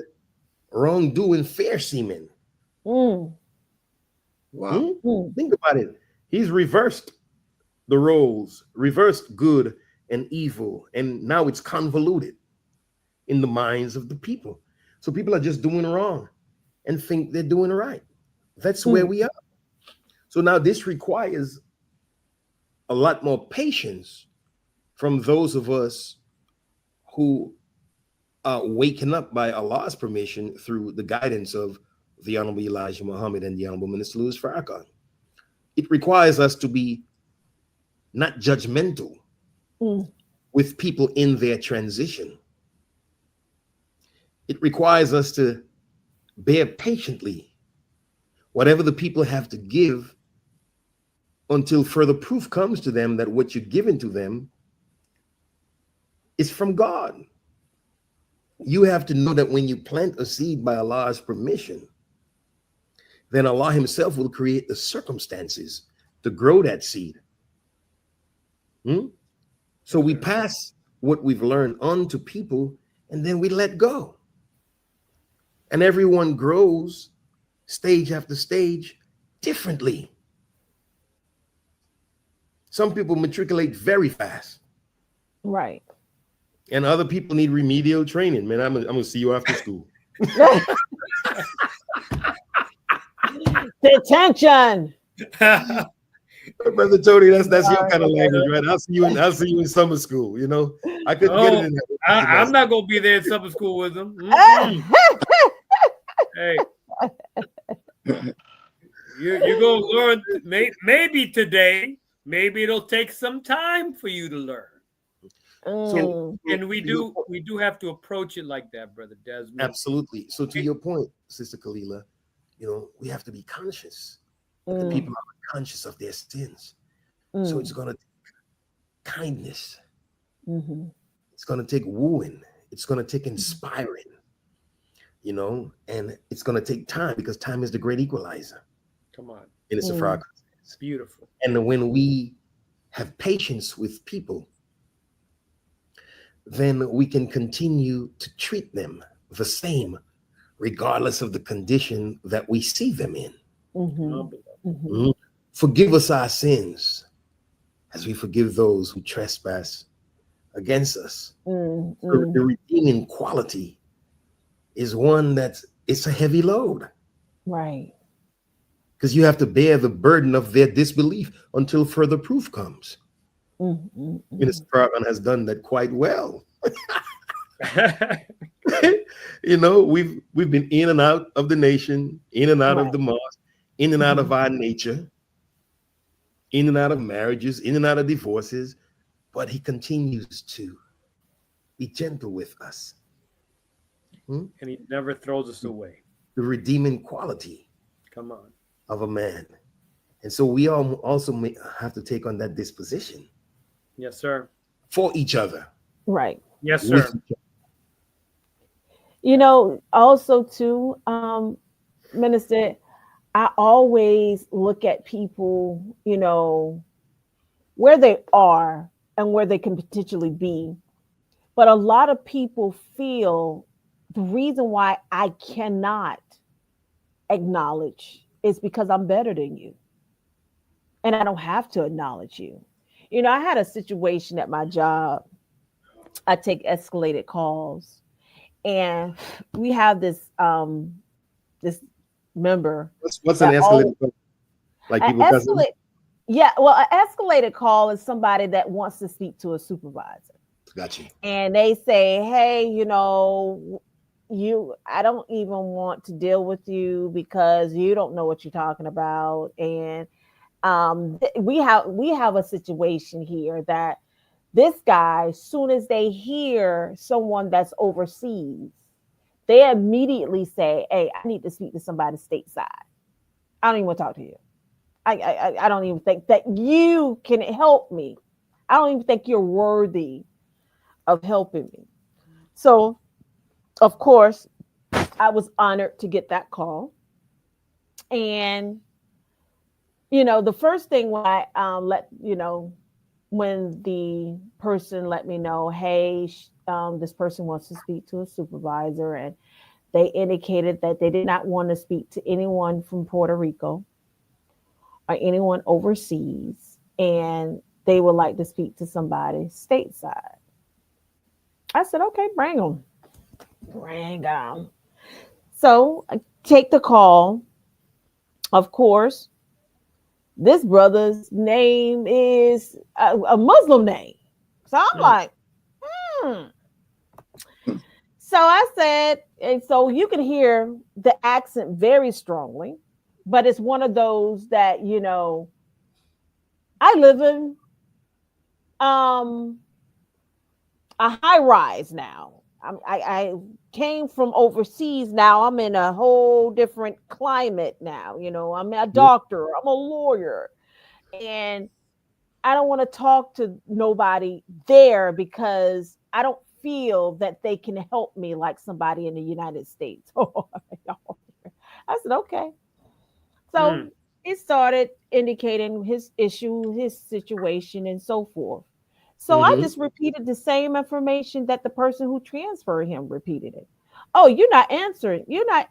wrongdoing fair seeming. wow. Think about it. He's reversed the roles, reversed good and evil, and now it's convoluted in the minds of the people. So people are just doing wrong and think they're doing right. That's where we are. So now this requires a lot more patience from those of us who are waking up by Allah's permission through the guidance of the Honorable Elijah Muhammad and the Honorable Minister Louis Farrakhan. It requires us to be not judgmental with people in their transition. It requires us to bear patiently whatever the people have to give until further proof comes to them that what you're giving to them is from God. You have to know that when you plant a seed by Allah's permission, then Allah himself will create the circumstances to grow that seed. So we pass what we've learned on to people, and then we let go. And everyone grows stage after stage differently. Some people matriculate very fast. Right. And other people need remedial training. Man, I'm gonna see you after school. Detention. Brother Tony, that's your kind of language, right? I'll see you in summer school. I couldn't get it in there. I'm not gonna be there in summer school with them. Hey, you're gonna learn. Maybe today. Maybe it'll take some time for you to learn. And we do have to approach it like that, Brother Desmond. Absolutely. So to your point, Sister Kalila, we have to be conscious. The people are conscious of their sins. So it's going to take kindness. It's going to take wooing. It's going to take inspiring. you know, and it's going to take time because time is the great equalizer. Come on. And it's a fraud. It's beautiful. And when we have patience with people, then we can continue to treat them the same, regardless of the condition that we see them in. Forgive us our sins as we forgive those who trespass against us. So the redeeming quality is one it's a heavy load. Right. Because you have to bear the burden of their disbelief until further proof comes. Minister Farrakhan has done that quite well. You know, we've been in and out of the nation, in and out of the mosque, in and out of our nature, in and out of marriages, in and out of divorces, but he continues to be gentle with us. And he never throws us away. The redeeming quality, come on, of a man. And so we all also have to take on that disposition. Yes, sir. For each other. Right. Yes, sir. You know, also too, Minister, I always look at people, you know, where they are and where they can potentially be. But a lot of people feel the reason why I cannot acknowledge is because I'm better than you. And I don't have to acknowledge you. You know, I had a situation at my job. I take escalated calls, and we have this this member. What's an escalated call? Like people yeah, well, an escalated call is somebody that wants to speak to a supervisor. Gotcha. And they say, hey, you know, I don't even want to deal with you because you don't know what you're talking about. And we have a situation here that this guy, as soon as they hear someone that's overseas, they immediately say, hey, I need to speak to somebody stateside. I don't even want to talk to you. I don't even think that you can help me. I don't even think you're worthy of helping me. So, of course, I was honored to get that call. And, you know, the first thing when I when the person let me know, hey, this person wants to speak to a supervisor, and they indicated that they did not want to speak to anyone from Puerto Rico or anyone overseas, and they would like to speak to somebody stateside. I said, okay, bring them. Bring them. So I take the call. Of course, this brother's name is a Muslim name. So I'm like, So I said, and so you can hear the accent very strongly, but it's one of those that, you know, I live in a high rise now. I came from overseas. Now I'm in a whole different climate now. You know, I'm a doctor, I'm a lawyer, and I don't want to talk to nobody there because I don't feel that they can help me like somebody in the United States. I said, okay. So he started indicating his issue, his situation, and so forth. So I just repeated the same information that the person who transferred him repeated it. Oh, you're not answering. You're not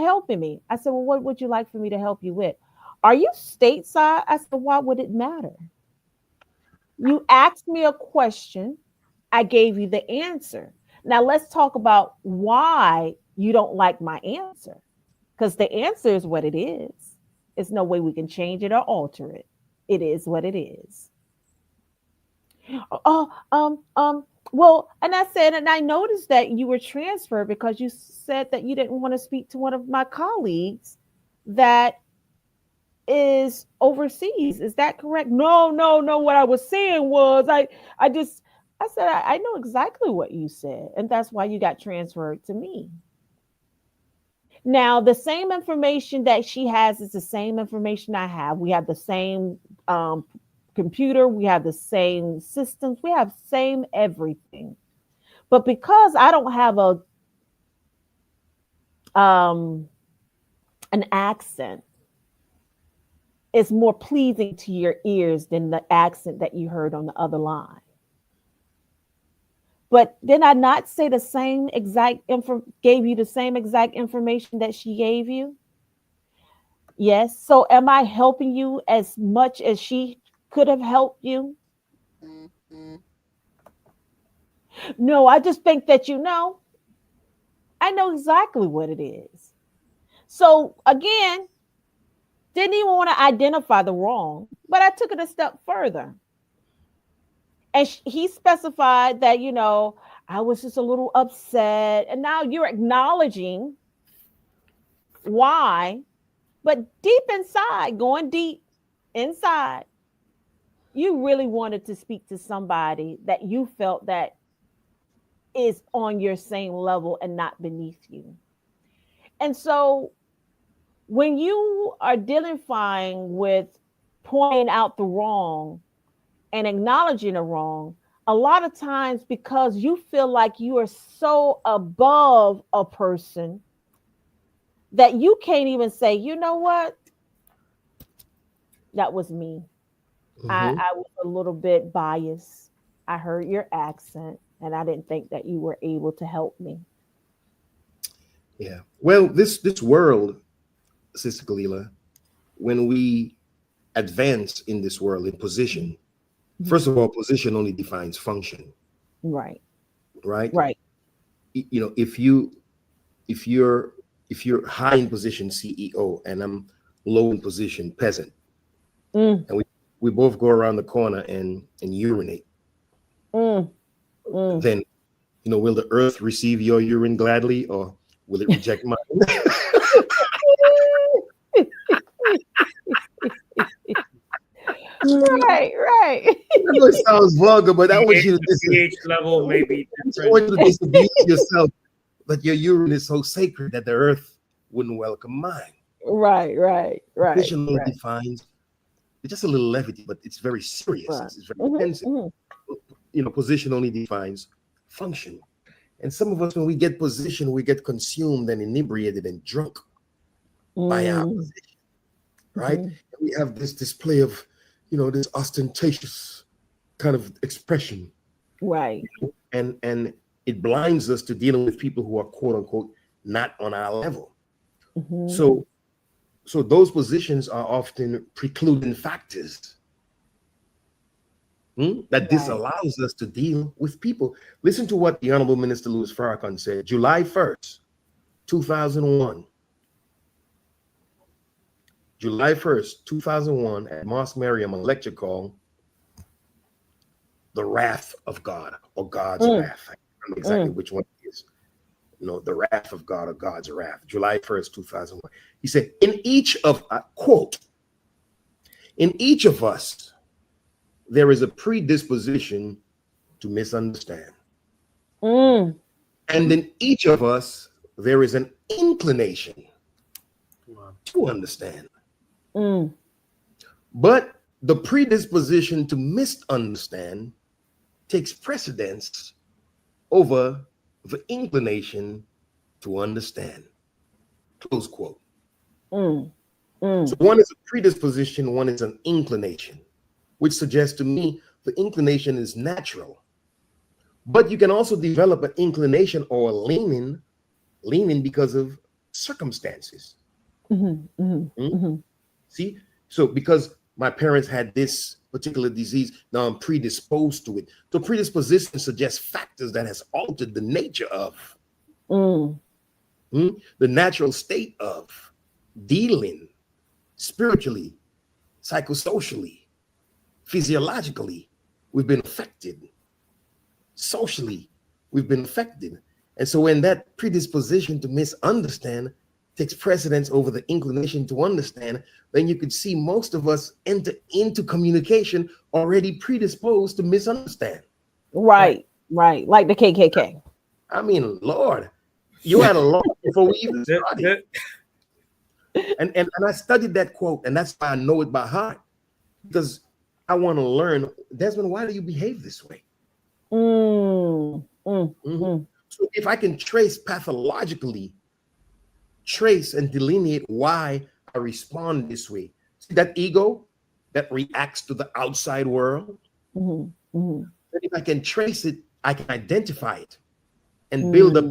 helping me. I said, well, what would you like for me to help you with? Are you stateside? I said, why would it matter? You asked me a question. I gave you the answer. Now let's talk about why you don't like my answer. Because the answer is what it is. There's no way we can change it or alter it. It is what it is. Well, and I said, and I noticed that you were transferred because you said that you didn't want to speak to one of my colleagues that is overseas. Is that correct? No. What I was saying was I said, I know exactly what you said. And that's why you got transferred to me. Now, the same information that she has is the same information I have. We have the same computer. We have the same systems. We have same everything. But because I don't have a an accent is more pleasing to your ears than the accent that you heard on the other line. But did I not say the same exact gave you the same exact information that she gave you? Yes. So am I helping you as much as she could have helped you? No, I just think that I know exactly what it is. So again, didn't even want to identify the wrong, but I took it a step further. And he specified that, I was just a little upset. And now you're acknowledging why, but deep inside, going deep inside, you really wanted to speak to somebody that you felt that is on your same level and not beneath you. And so when you are identifying with pointing out the wrong and acknowledging the wrong, a lot of times because you feel like you are so above a person that you can't even say, you know what? That was me. I was a little bit biased. I heard your accent and I didn't think that you were able to help me. Yeah. Well, this world, Sister Kalila, when we advance in this world in position, first of all, position only defines function. Right. Right. Right. If you're high in position CEO and I'm low in position peasant, and we both go around the corner and urinate, then will the earth receive your urine gladly or will it reject mine? Right. I know it sounds vulgar, but I want you to pH level maybe I want you to disabuse yourself that your urine is so sacred that the earth wouldn't welcome mine. Right. Position only defines. It's just a little levity, but it's very serious. Right. It's very intensive. Position only defines function. And some of us, when we get position, we get consumed and inebriated and drunk by our position, right? And we have this display of, this ostentatious kind of expression, right? And it blinds us to dealing with people who are quote unquote not on our level. So those positions are often precluding factors that disallows us to deal with people. Listen to what the Honorable Minister Louis Farrakhan said, July 1st, 2001. July 1st, 2001, at Mosque Mariam, a lecture called The Wrath of God or God's Wrath. I don't know exactly which one it is. The Wrath of God or God's Wrath. July 1st, 2001. He said, quote, in each of us, there is a predisposition to misunderstand. And in each of us, there is an inclination to understand. But the predisposition to misunderstand takes precedence over the inclination to understand. Close quote. So one is a predisposition, one is an inclination, which suggests to me the inclination is natural. But you can also develop an inclination or a leaning because of circumstances. See, so because my parents had this particular disease, now I'm predisposed to it. So predisposition suggests factors that has altered the nature of the natural state of dealing spiritually, psychosocially, physiologically. We've been affected. Socially, we've been affected. And so when that predisposition to misunderstand takes precedence over the inclination to understand, then you could see most of us enter into communication already predisposed to misunderstand. Right. Like the KKK. I mean, Lord, you had a lot before we even started. And I studied that quote, and that's why I know it by heart, because I want to learn, Desmond, why do you behave this way? So if I can trace pathologically trace and delineate why I respond this way. See that ego that reacts to the outside world? But if I can trace it, I can identify it and build up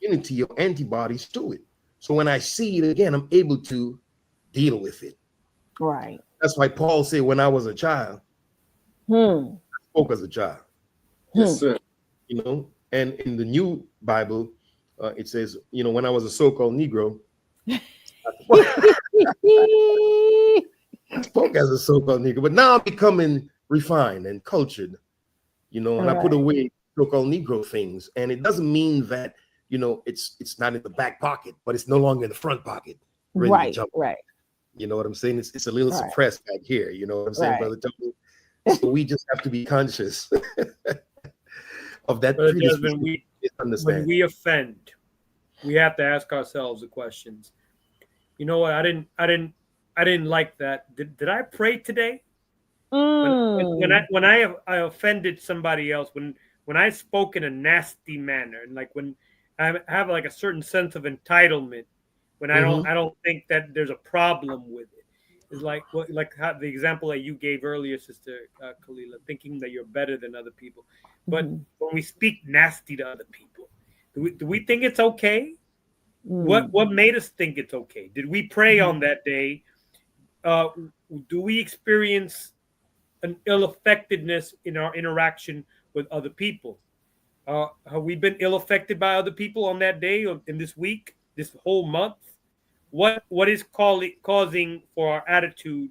immunity or antibodies to it. So when I see it again, I'm able to deal with it. Right. That's why Paul said, when I was a child, I spoke as a child. Yes, sir. You know, and in the New Bible, it says, you know, when I was a so-called Negro, I spoke as a so-called Negro, but now I'm becoming refined and cultured, you know, and I put away so-called Negro things. And it doesn't mean that, you know, it's not in the back pocket, but it's no longer in the front pocket. Right. You know what I'm saying? It's a little suppressed back here. You know what I'm saying, Brother Tony? So we just have to be conscious of that. When we offend, we have to ask ourselves the questions. You know what? I didn't like that. Did I pray today? When I offended somebody else, when I spoke in a nasty manner, and like when I have like a certain sense of entitlement, when I don't think that there's a problem with it. It's like how the example that you gave earlier, Sister Kalila, thinking that you're better than other people. But when we speak nasty to other people, do we think it's okay? What made us think it's okay? Did we pray on that day? Do we experience an ill-affectedness in our interaction with other people? Have we been ill-affected by other people on that day or in this week, this whole month? What is causing for our attitude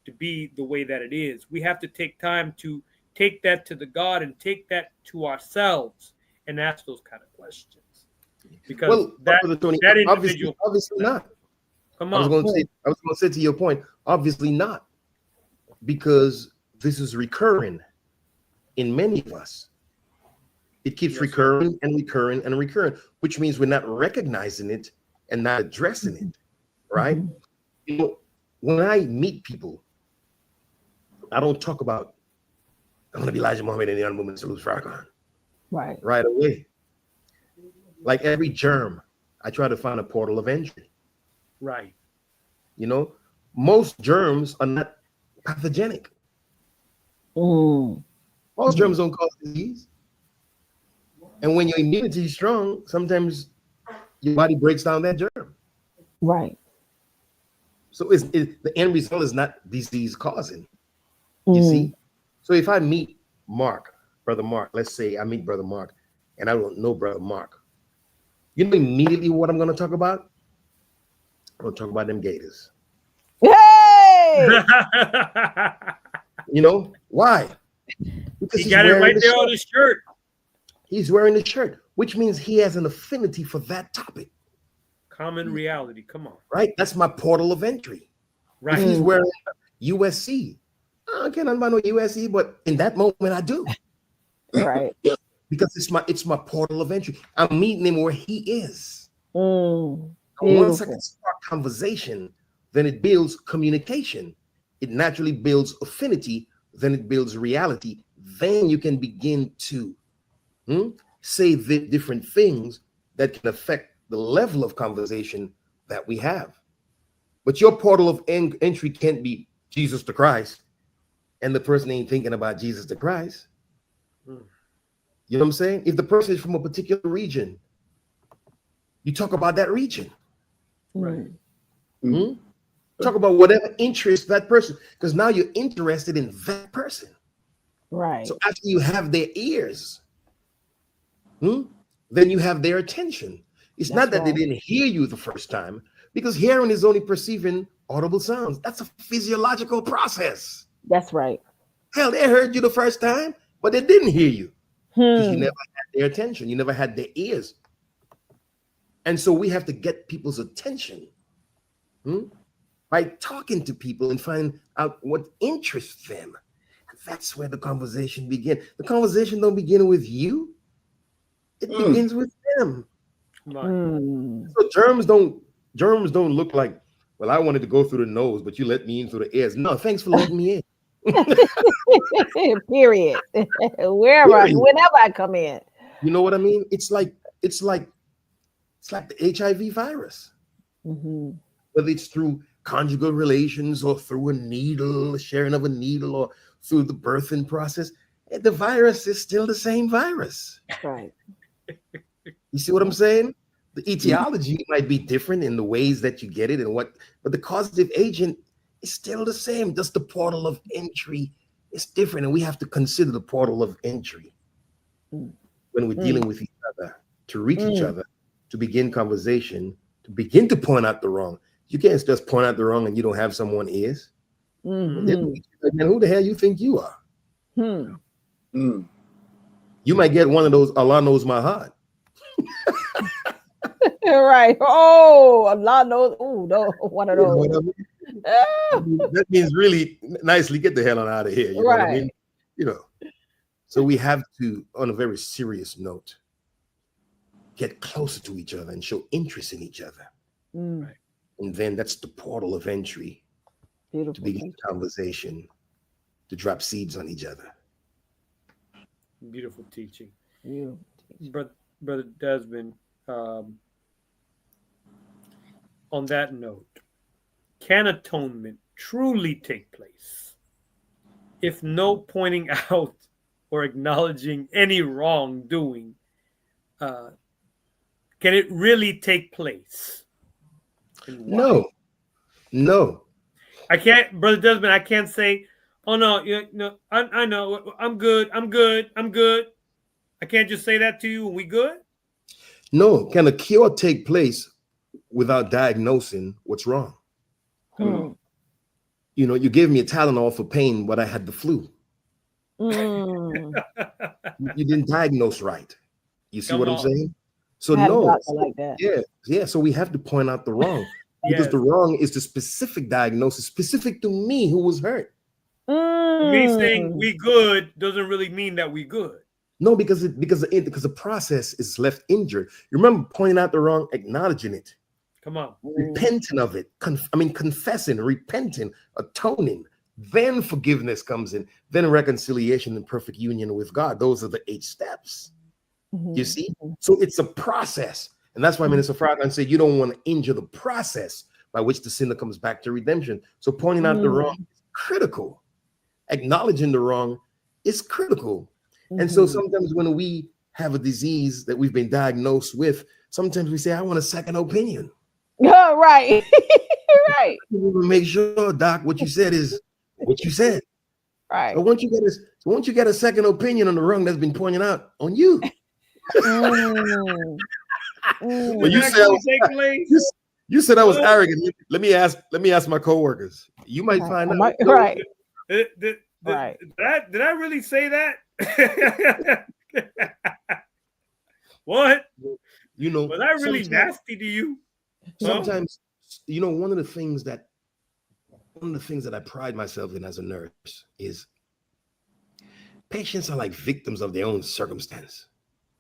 to be the way that it is? We have to take time to take that to the God and take that to ourselves and ask those kind of questions. Because that individual, obviously not. Come on. I was going to say to your point, obviously not, because this is recurring in many of us. It keeps recurring and recurring and recurring, which means we're not recognizing it and not addressing it, right? You know, when I meet people, I don't talk about, I'm going to be Elijah Muhammad and the Honorable Minister Louis Farrakhan. Right away. Like every germ, I try to find a portal of entry. Right. You know, most germs are not pathogenic. Most germs don't cause disease. And when your immunity is strong, sometimes your body breaks down that germ. Right. So the end result is not disease causing. You see? So if I meet Brother Mark, let's say I meet Brother Mark and I don't know Brother Mark, you know immediately what I'm going to talk about? I'm going to talk about them Gators. Hey! You know, why? Because he got it right there on his shirt. He's wearing the shirt, which means he has an affinity for that topic. Common reality. Come on. Right? That's my portal of entry. Right. If he's wearing USC, I don't care nothing about no USC, but in that moment I do. Right. Because it's my portal of entry. I'm meeting him where he is. Once I can start conversation, then it builds communication. It naturally builds affinity, then it builds reality. Then you can begin to say the different things that can affect the level of conversation that we have. But your portal of entry can't be Jesus the Christ, and the person ain't thinking about Jesus the Christ. You know what I'm saying? If the person is from a particular region, you talk about that region. Right. Talk about whatever interests that person, because now you're interested in that person. Right. So after you have their ears, then you have their attention. It's not that they didn't hear you the first time, because hearing is only perceiving audible sounds. That's a physiological process. That's right. Hell, they heard you the first time, but they didn't hear you because you never had their attention. You never had their ears. And so we have to get people's attention by talking to people and find out what interests them. And that's where the conversation begins. The conversation don't begin with you. It begins with them. So germs don't look like, well, I wanted to go through the nose, but you let me in through the ears. No, thanks for letting me in. Period. Whenever I come in. You know what I mean? It's like the HIV virus. whether it's through conjugal relations or through a needle, sharing of a needle, or through the birthing process, the virus is still the same virus. Right. You see what I'm saying? The etiology might be different in the ways that you get it and what, but the causative agent is still the same. Just the portal of entry is different, and we have to consider the portal of entry when we're dealing with each other, to reach each other, to begin conversation, to begin to point out the wrong. You can't just point out the wrong and you don't have someone ears. Man, who the hell you think you are? You might get one of those Allah knows my heart. Right. Oh, Allah knows. Oh, no, one of those. You know what I mean? That means really nicely get the hell on out of here. You know what I mean? You know. So we have to, on a very serious note, get closer to each other and show interest in each other. Right. And then that's the portal of entry to begin conversation, to drop seeds on each other. Beautiful teaching. Brother Desmond, on that note, can atonement truly take place if no pointing out or acknowledging any wrongdoing? Can it really take place? No. I can't, Brother Desmond, I can't say, oh no, I know, I'm good. I can't just say that to you and we good? No. Can a cure take place without diagnosing what's wrong? You know, you gave me a Tylenol for pain, but I had the flu. You didn't diagnose right. You see what I'm saying? So like that. Yeah. So we have to point out the wrong because the wrong is the specific diagnosis, specific to me who was hurt. Me saying we good doesn't really mean that we good. No, because the process is left injured. You remember pointing out the wrong, acknowledging it. Come on. Repenting of it. Confessing, repenting, atoning. Then forgiveness comes in. Then reconciliation and perfect union with God. Those are the 8 steps. You see? So it's a process. And that's why Minister Farrakhan said you don't want to injure the process by which the sinner comes back to redemption. So pointing out the wrong is critical. Acknowledging the wrong is critical. And so sometimes when we have a disease that we've been diagnosed with, sometimes we say, I want a second opinion. Right. Right. Make sure, Doc, what you said is what you said. Right. But once you get a second opinion on the wrong that's been pointed out on you. Well, you said I was arrogant. Let me ask my coworkers. You might find out. Right. Did I really say that? What? You know, was I really nasty to you? Sometimes, you know, one of the things that I pride myself in as a nurse is patients are like victims of their own circumstance.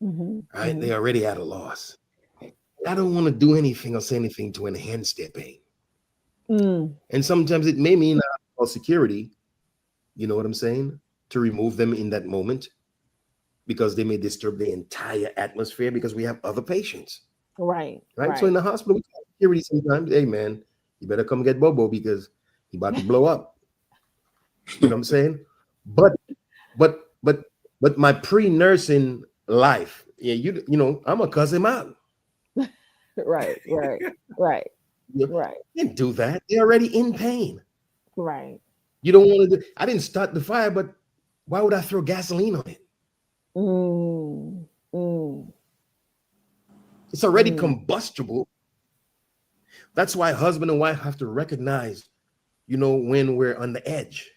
Right? They're already at a loss. I don't want to do anything or say anything to enhance their pain. And sometimes it may mean security, you know what I'm saying, to remove them in that moment because they may disturb the entire atmosphere because we have other patients. Right. So in the hospital, we have security sometimes. Hey, man, you better come get Bobo because he's about to blow up. You know what I'm saying? But my pre-nursing life, you know, I'm gonna cuss him out. Right. You didn't do that. They're already in pain. Right. You don't want to do. I didn't start the fire, but why would I throw gasoline on it? It's already combustible. That's why husband and wife have to recognize, you know, when we're on the edge.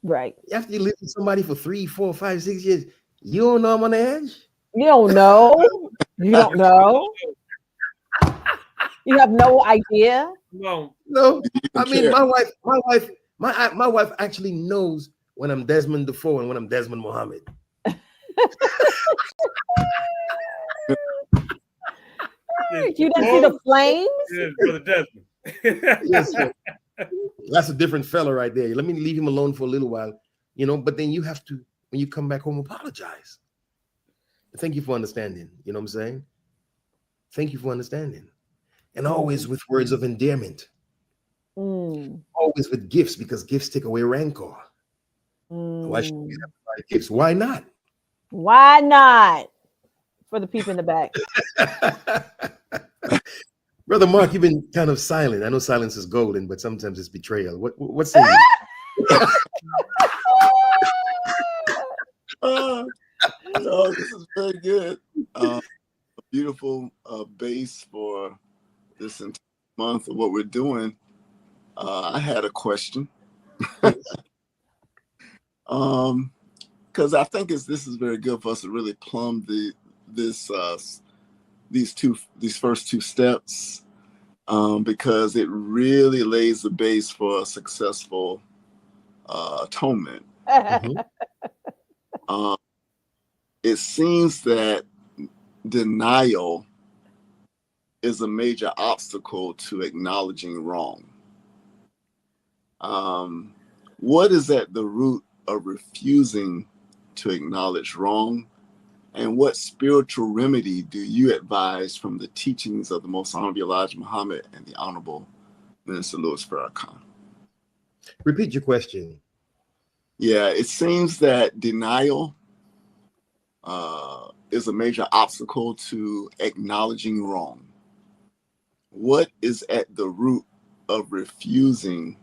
Right. After you live with somebody for 3, 4, 5, 6 years, you don't know I'm on the edge. You don't know. You don't know. You have no idea. No. I mean, my wife actually knows when I'm Desmond Defoe and when I'm Desmond Muhammad. You didn't see the flames? Yes, Brother Desmond. Yes, sir. That's a different fella right there. Let me leave him alone for a little while, you know, but then you have to, when you come back home, apologize. Thank you for understanding. You know what I'm saying? Thank you for understanding. and always with words of endearment. Always with gifts, because gifts take away rancor. Why should we have to buy gifts? Why not? Why not? For the people in the back. Brother Mark, you've been kind of silent. I know silence is golden, but sometimes it's betrayal. What's in you? No, this is very good. A beautiful base for this entire month of what we're doing. I had a question. Because I think this is very good for us to really plumb these first two steps, because it really lays the base for a successful atonement. It seems that denial is a major obstacle to acknowledging wrong. What is at the root of refusing to acknowledge wrong? And what spiritual remedy do you advise from the teachings of the Most Honorable Elijah Muhammad and the Honorable Minister Louis Farrakhan? Repeat your question. Yeah, it seems that denial is a major obstacle to acknowledging wrong. What is at the root of refusing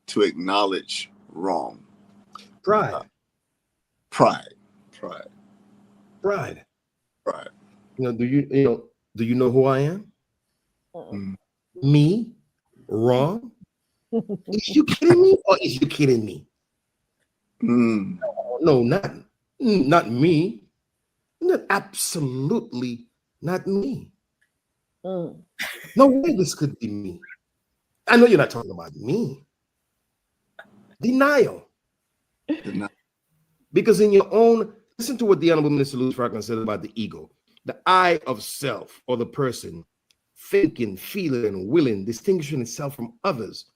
to acknowledge wrong? Pride. Pride. Do you know who I am? Me? Wrong? Is you kidding me, or is you kidding me? No, not me. Not absolutely not me. No way this could be me. I know you're not talking about me. Denial. Because in your own, listen to what the Honorable Minister Louis Farrakhan said about the ego. The I of self, or the person, thinking, feeling, and willing, distinguishing itself from others.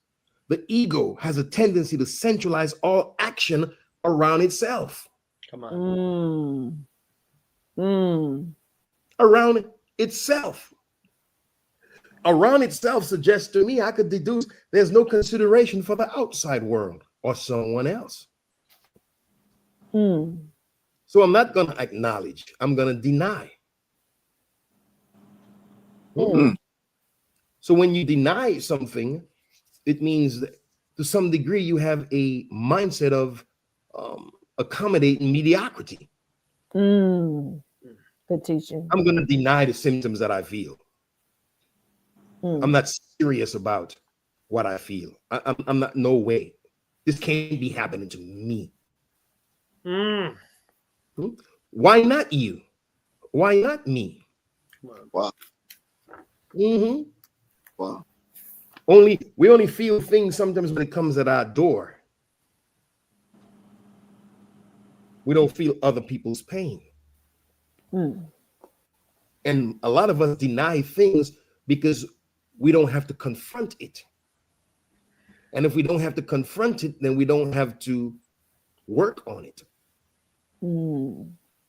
The ego has a tendency to centralize all action around itself. Come on. Around itself. Around itself suggests to me, I could deduce there's no consideration for the outside world or someone else. So I'm not going to acknowledge, I'm going to deny. So when you deny something, it means that to some degree you have a mindset of accommodating mediocrity. Good teaching. I'm going to deny the symptoms that I feel. I'm not serious about what I feel. I'm not, no way. This can't be happening to me. Why not you? Why not me? Wow. Wow. We only feel things sometimes when it comes at our door. We don't feel other people's pain. And a lot of us deny things because we don't have to confront it. And if we don't have to confront it, then we don't have to work on it.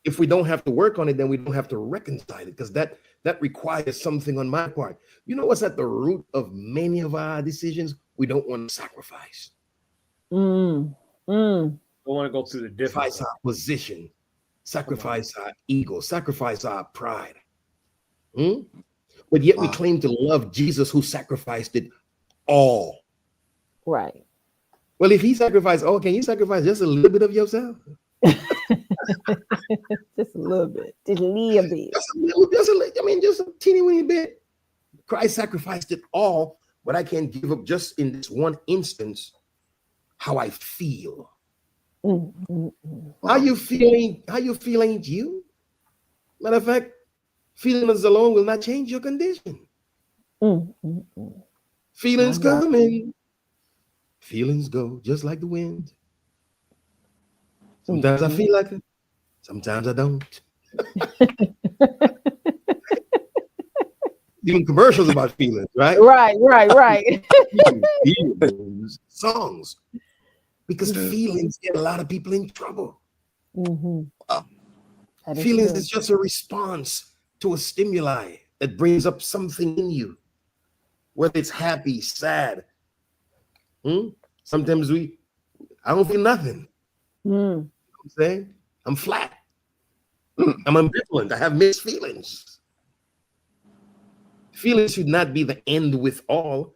If we don't have to work on it, then we don't have to reconcile it, because that requires something on my part. You know what's at the root of many of our decisions? We don't want to sacrifice. Don't want to go through the difference. Sacrifice our position, sacrifice our ego, sacrifice our pride. But yet we claim to love Jesus, who sacrificed it all. Right. Well, if he sacrificed all, can you sacrifice just a little bit of yourself? Just a little bit. Just a little bit. Just a teeny weeny bit. Christ sacrificed it all, but I can't give up just in this one instance how I feel. How you feeling? How you feel ain't you. Matter of fact, feelings alone will not change your condition. Feelings come and feelings go, just like the wind. Sometimes I feel like it, sometimes I don't. Even commercials about feelings, right? Right. Feelings, songs, because feelings get a lot of people in trouble. Feelings is just a response to a stimuli that brings up something in you. whether it's happy, sad. Sometimes I don't feel nothing. You know what I'm saying? I'm flat. I'm ambivalent. I have mixed feelings. Feelings should not be the end with all.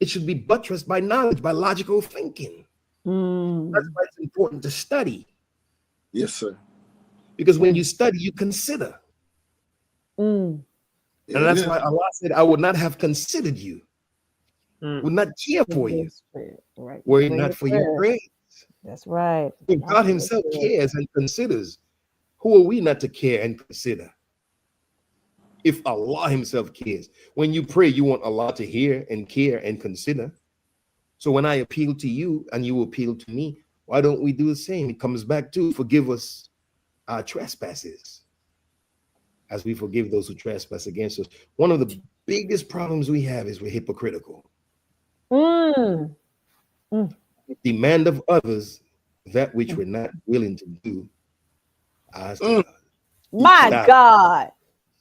It should be buttressed by knowledge, by logical thinking. That's why it's important to study. Yes, sir. Because when you study, you consider. And that's why Allah said, I would not have considered you. Would not care for you. Right. Were it not for your praise. That's right. If God himself cares and considers, who are we not to care and consider? If Allah himself cares. When you pray, you want Allah to hear and care and consider. So when I appeal to you and you appeal to me, why don't we do the same? It comes back to forgive us our trespasses as we forgive those who trespass against us. One of the biggest problems we have is we're hypocritical. Demand of others that which we're not willing to do. My God.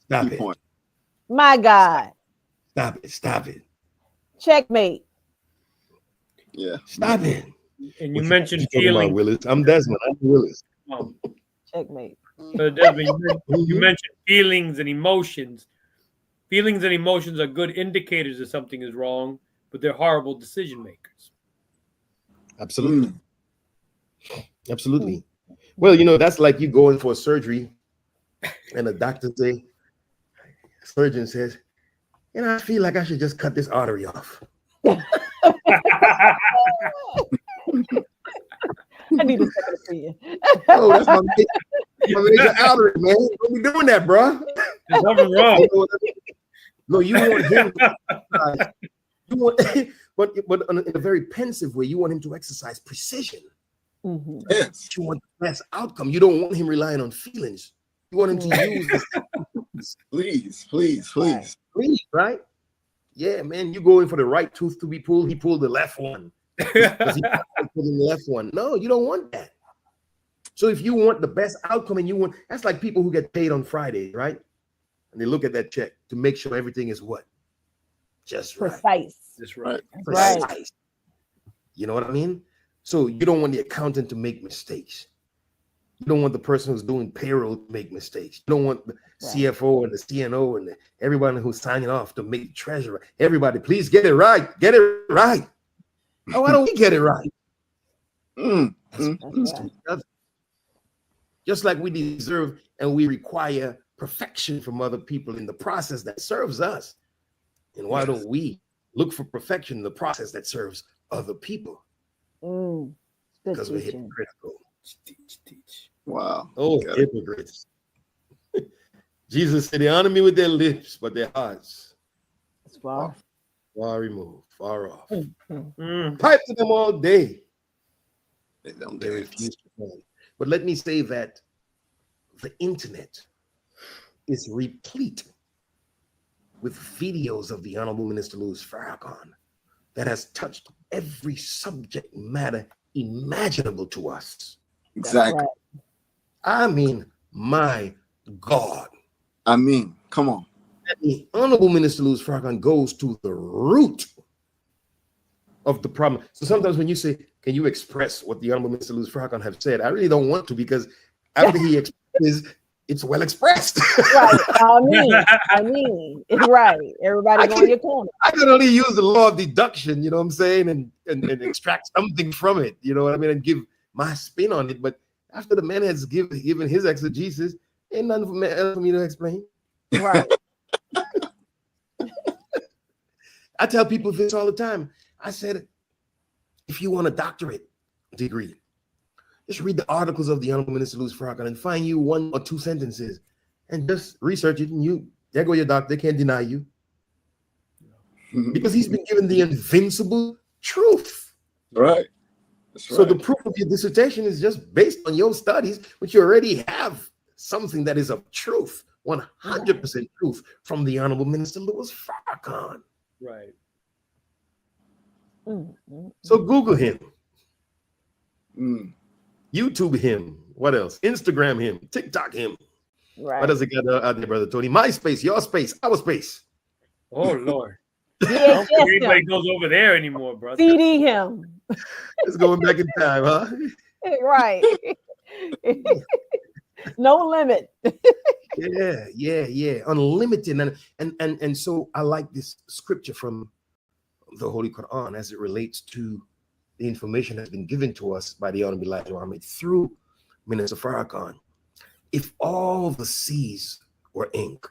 Stop it. My God. Stop it. Checkmate. Yeah. Stop it. And you mentioned feelings. Willis. I'm Desmond. I'm Willis. Checkmate. So Desmond, you mentioned feelings and emotions. Feelings and emotions are good indicators that something is wrong, but they're horrible decision makers. Absolutely. Absolutely. Well, you know, that's like you going for a surgery and the doctor surgeon says, you know, I feel like I should just cut this artery off. I need a second opinion. Oh, that's my major artery, man. Don't be doing that, bro. There's nothing wrong. No, you want him. But in a very pensive way, you want him to exercise precision. Yes. You want the best outcome. You don't want him relying on feelings. You want him to use Please, right? Yeah, man, you go in for the right tooth to be pulled. He pulled the left one. Because he pulled the left one. No, you don't want that. So if you want the best outcome and that's like people who get paid on Friday, right? And they look at that check to make sure everything is what? Just right. Precise. That's right. Precise. Right. You know what I mean? So you don't want the accountant to make mistakes. You don't want the person who's doing payroll to make mistakes. You don't want the CFO and the CNO and everybody who's signing off to make treasurer. Everybody, please get it right. Get it right. Oh, why don't we get it right? Just like we deserve and we require perfection from other people in the process that serves us. And why don't we look for perfection in the process that serves other people? Because we're hypocritical. Teach. Wow. Oh, hypocrites. Jesus said they honor me with their lips, but their hearts far removed, far off. Pipe to them all day. They refuse to come. But let me say that the internet is replete with videos of the Honorable Minister Louis Farrakhan that has touched every subject matter imaginable to us. Exactly. I mean, my God. I mean, come on. The Honorable Minister Louis Farrakhan goes to the root of the problem. So sometimes when you say, can you express what the Honorable Minister Louis Farrakhan have said? I really don't want to, because after he expresses, it's well expressed. Right. I mean, it's right. Everybody go in your corner. I can only use the law of deduction, you know what I'm saying, and extract something from it, you know what I mean, and give my spin on it. But after the man has given his exegesis, ain't nothing for me to explain. Right. I tell people this all the time. I said, if you want a doctorate degree, just read the articles of the Honorable Minister Louis Farrakhan and find you 1 or 2 sentences and just research it. And there go your doctor. They can't deny you. Because he's been given the invincible truth. Right. That's right. So the proof of your dissertation is just based on your studies, which you already have something that is of truth, 100% truth from the Honorable Minister Louis Farrakhan. Right. So Google him. YouTube him. What else? Instagram him. TikTok him. Right. What does it got out there, Brother Tony? My space, your space, our space. Oh, Lord. I don't think anybody goes over there anymore, brother. CD him. It's going back in time, huh? Right. No limit. Yeah. Unlimited. And so I like this scripture from the Holy Quran as it relates to the information that's been given to us by the Honorable Elijah Muhammad through Minister Farrakhan. If all the seas were ink,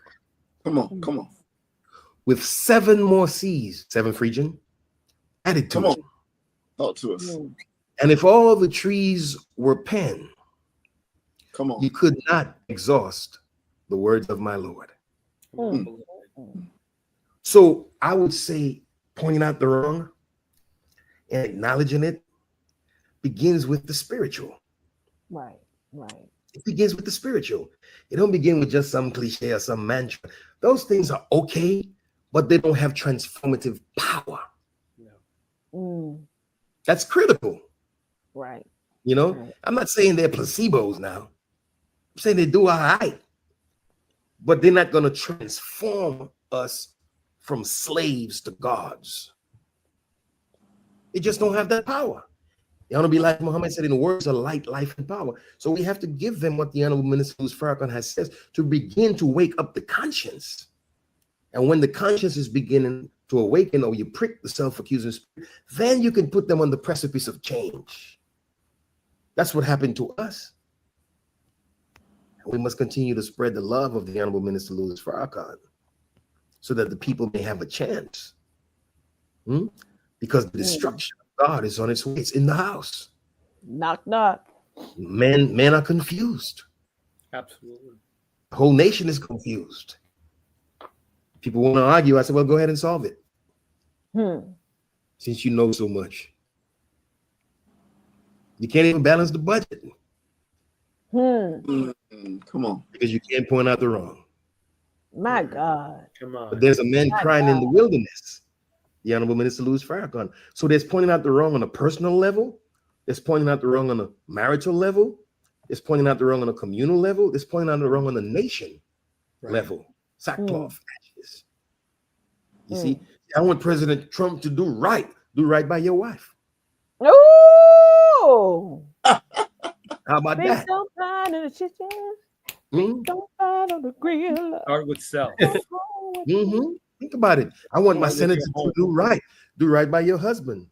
Come on. with 7 more seas, 7th region, added to it. Talk to us. And if all the trees were pen, Come on. you could not exhaust the words of my Lord. So I would say pointing out the wrong and acknowledging it begins with the spiritual. Right. It begins with the spiritual. It don't begin with just some cliche or some mantra. Those things are okay, but they don't have transformative power. That's critical. Right. Right. I'm not saying they're placebos now. I'm saying they do all right, but they're not going to transform us from slaves to gods. They just don't have that power. The Honorable Elijah Muhammad said, in the words of light, life, and power. So we have to give them what the Honorable Minister Louis Farrakhan has said to begin to wake up the conscience. And when the conscience is beginning to awaken, or you prick the self-accusing spirit, then you can put them on the precipice of change. That's what happened to us. And we must continue to spread the love of the Honorable Minister Louis Farrakhan so that the people may have a chance. Because the destruction of God is on its way. It's in the house. Knock, knock. Men are confused. Absolutely. The whole nation is confused. People want to argue. I said, well, go ahead and solve it. Since you know so much. You can't even balance the budget. Come on. Because you can't point out the wrong. My God. Come on. But there's a man crying in the wilderness. The Honorable Minister Louis Farrakhan. So there's pointing out the wrong on a personal level. There's pointing out the wrong on a marital level. There's pointing out the wrong on a communal level. There's pointing out the wrong on a nation level. Sackcloth ashes. You see, I want President Trump to do right. Do right by your wife. Oh. How about that? Don't find in the kitchen. Don't find on the grill. Start with self. Think about it. I want my senator to do right. Do right by your husband.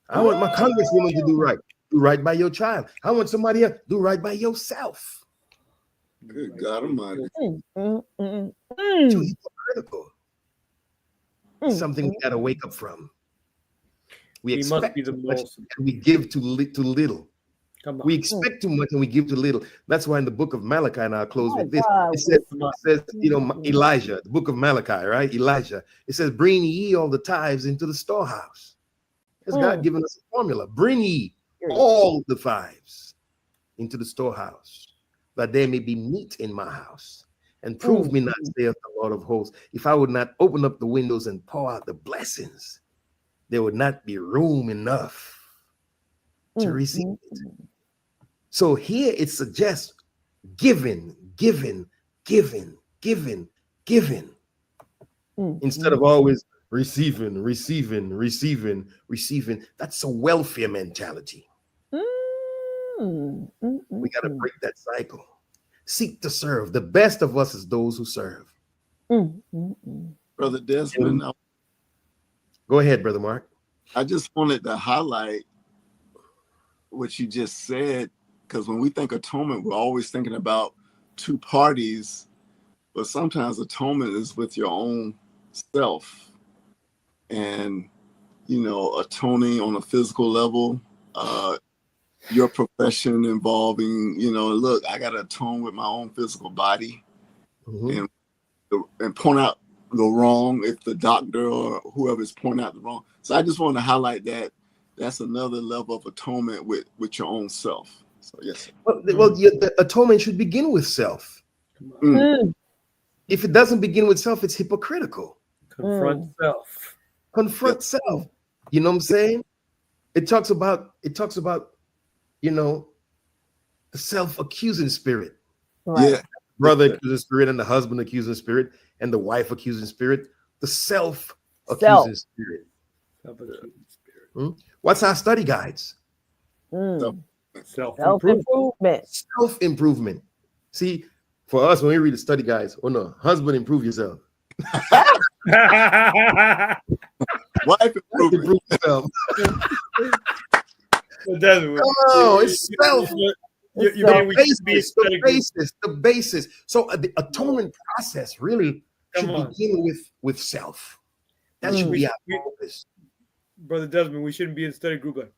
I want my congresswoman to do right. Do right by your child. I want somebody else do right by yourself. Good God Almighty. Too hypocritical. Something we got to wake up from. We expect too much and we give too little. We expect too much and we give too little. That's why in the book of Malachi, and I'll close with this. It says, Elijah, the book of Malachi, right? Elijah. It says, bring ye all the tithes into the storehouse. Has God given us a formula? Bring ye all the tithes into the storehouse, that there may be meat in my house. And prove me not, saith the Lord of hosts, if I would not open up the windows and pour out the blessings, there would not be room enough to receive it. So here it suggests giving. Instead of always receiving. That's a welfare mentality. We got to break that cycle. Seek to serve. The best of us is those who serve. Brother Desmond. Go ahead, Brother Mark. I just wanted to highlight what you just said, because when we think atonement, we're always thinking about two parties, but sometimes atonement is with your own self. And, atoning on a physical level, your profession involving, look, I got to atone with my own physical body and point out the wrong if the doctor or whoever is pointing out the wrong. So I just want to highlight that that's another level of atonement with your own self. So yes. Well, the atonement should begin with self. If it doesn't begin with self, it's hypocritical. Confront self. Confront self. You know what I'm saying? It talks about, the self-accusing spirit. Right. Yeah. Brother accusing spirit and the husband accusing spirit and the wife accusing spirit. The self accusing spirit. Self-accusing spirit. What's our study guides? Self-improvement. Self-improvement. See, for us, when we read the study guides, oh no, husband, improve yourself. Wife, improve yourself. Oh, it's self. The basis. So the atonement process really should begin with self. That should be our focus. Brother Desmond, we shouldn't be in study group like,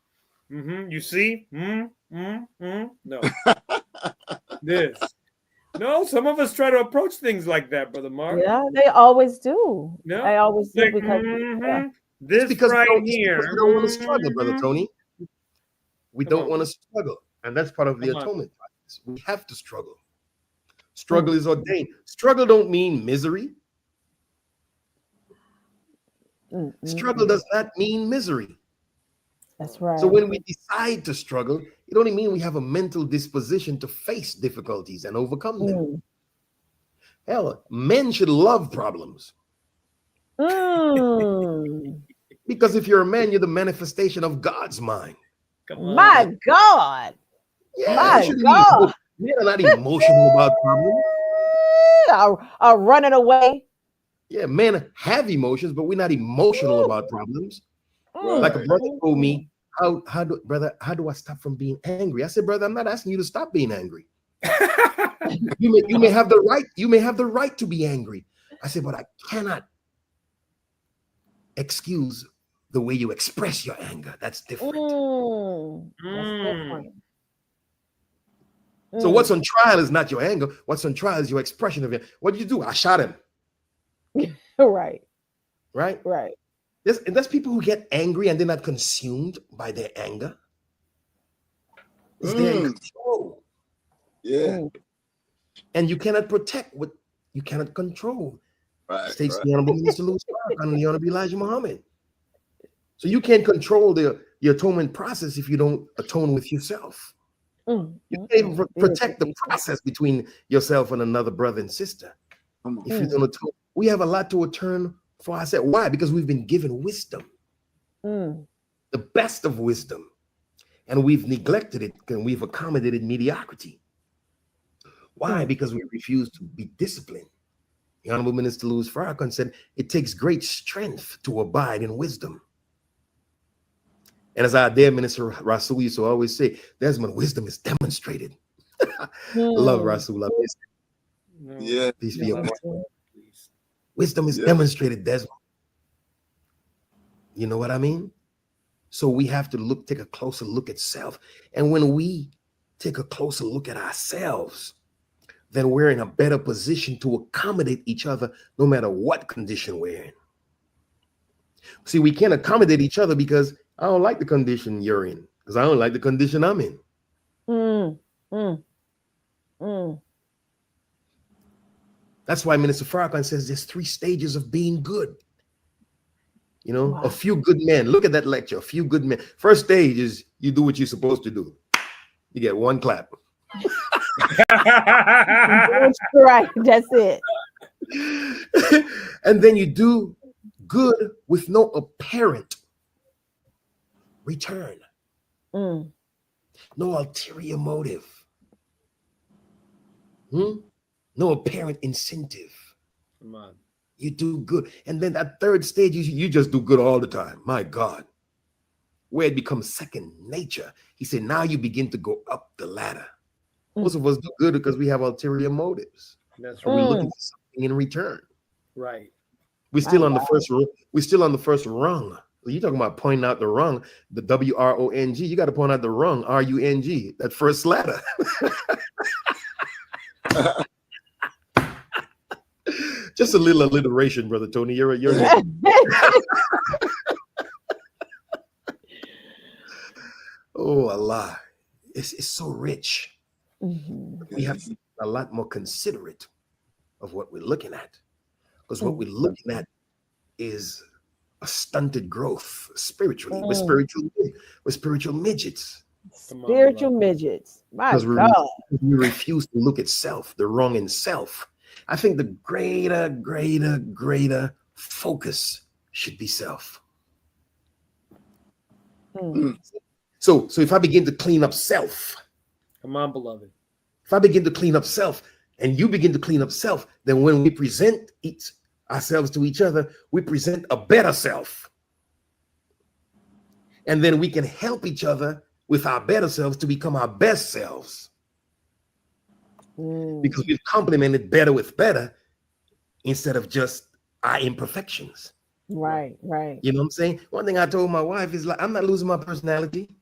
you see? No. This. No, some of us try to approach things like that, Brother Mark. Yeah, they always do. No? They always do Like, because this because right here. We don't want to struggle, Brother Tony. We don't want to struggle. And that's part of the atonement process. We have to struggle. Struggle is ordained. Struggle don't mean misery. Struggle does not mean misery. That's right. So when we decide to struggle, it only means we have a mental disposition to face difficulties and overcome them. Hell, men should love problems. Because if you're a man, you're the manifestation of God's mind. My God. Yeah, my God. Men are not emotional about problems. Are running away. Yeah, men have emotions, but we're not emotional about problems. Like a brother told me, how do I stop from being angry? I said, brother, I'm not asking you to stop being angry. you may have the right. You may have the right to be angry. I said, but I cannot excuse the way you express your anger. That's different. That's different. So what's on trial is not your anger. What's on trial is your expression of it. What did you do? I shot him. Right. There's people who get angry and they're not consumed by their anger. It's their control. Yeah. And you cannot protect what you cannot control. Right. States the Honorable Minister Louis Farrakhan and the Honorable Elijah Muhammad. So you can't control the atonement process if you don't atone with yourself. You can't even protect the process between yourself and another brother and sister. If you don't atone, we have a lot to atone for ourselves. Why? Because we've been given wisdom, the best of wisdom, and we've neglected it and we've accommodated mediocrity. Why? Because we refuse to be disciplined. The Honorable Minister Louis Farrakhan said, it takes great strength to abide in wisdom. And as our dear Minister Rasul used to always say, Desmond, wisdom is demonstrated. Love Rasul. I miss it. Yeah. Peace be upon you. Wisdom is demonstrated, Desmond. You know what I mean? So we have to take a closer look at self. And when we take a closer look at ourselves, then we're in a better position to accommodate each other no matter what condition we're in. See, we can't accommodate each other because I don't like the condition you're in, because I don't like the condition I'm in. That's why Minister Farrakhan says there's 3 stages of being good. You know, a few good men. Look at that lecture. A few good men. First stage is you do what you're supposed to do. You get 1 clap. Right. That's it. And then you do good with no apparent return. No ulterior motive. No apparent incentive. Come on. You do good. And then that 3rd stage, you just do good all the time. My God. Where it becomes second nature. He said, now you begin to go up the ladder. Most of us do good because we have ulterior motives. That's right. We're looking for something in return. Right. We're still on the first. We're still on the first rung. You're talking about pointing out the rung, the WRONG. You got to point out the rung, RUNG, that first ladder. Just a little alliteration, Brother Tony. You're Oh, Allah. It's so rich. We have to be a lot more considerate of what we're looking at. Because what we're looking at is a stunted growth spiritually. We're spiritual midgets. Spiritual midgets. My God. We refuse to look at self, the wrong in self. I think the greater focus should be self. Mm. So if I begin to clean up self, come on, beloved. If I begin to clean up self and you begin to clean up self, then when we present ourselves to each other, we present a better self. And then we can help each other with our better selves to become our best selves. Because we've complemented better with better instead of just our imperfections. Right. You know what I'm saying? One thing I told my wife is like, I'm not losing my personality.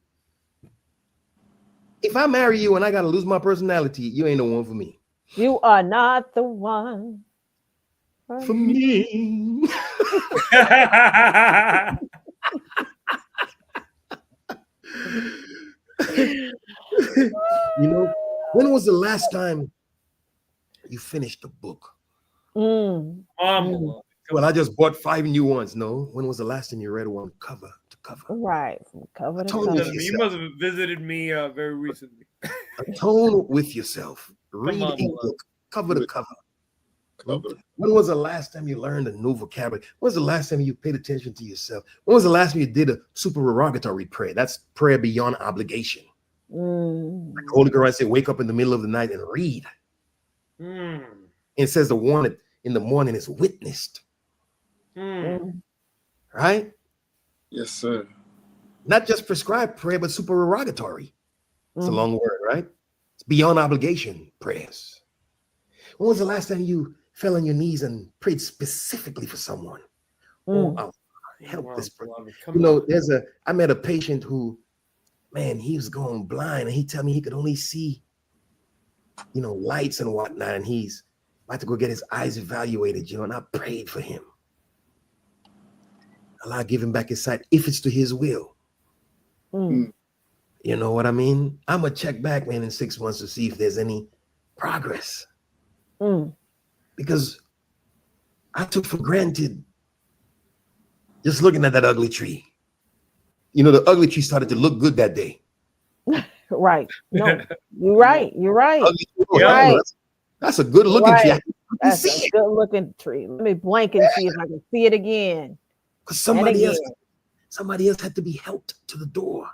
If I marry you and I got to lose my personality, you ain't the one for me. You are not the one for me. You know, when was the last time you finished a book? Well, I just bought 5 new ones. No, when was the last time you read one cover to cover? Right, from cover to cover. You must have visited me very recently. Atone with yourself. Read a book cover to cover. When was the last time you learned a new vocabulary? When was the last time you paid attention to yourself? When was the last time you did a supererogatory prayer? That's prayer beyond obligation. Like the Holy Quran said, wake up in the middle of the night and read. It says the one in the morning is witnessed. Right? Yes, sir. Not just prescribed prayer, but supererogatory. It's a long word, right? It's beyond obligation prayers. When was the last time you fell on your knees and prayed specifically for someone? Oh, I'll help this person. You know, I met a patient who, man, he was going blind, and he told me he could only see, you know, lights and whatnot, and he's about to go get his eyes evaluated, you know, and I prayed for him. Allah give him back his sight if it's to his will. You know what I mean? I'm gonna check back, man, in 6 months to see if there's any progress. Because I took for granted just looking at that ugly tree. You know, the ugly tree started to look good that day. Right. No, you're right. You're right. Right. That's a good looking tree. That's a good looking tree. Let me blink and see if I can see it again. Because somebody else had to be helped to the door.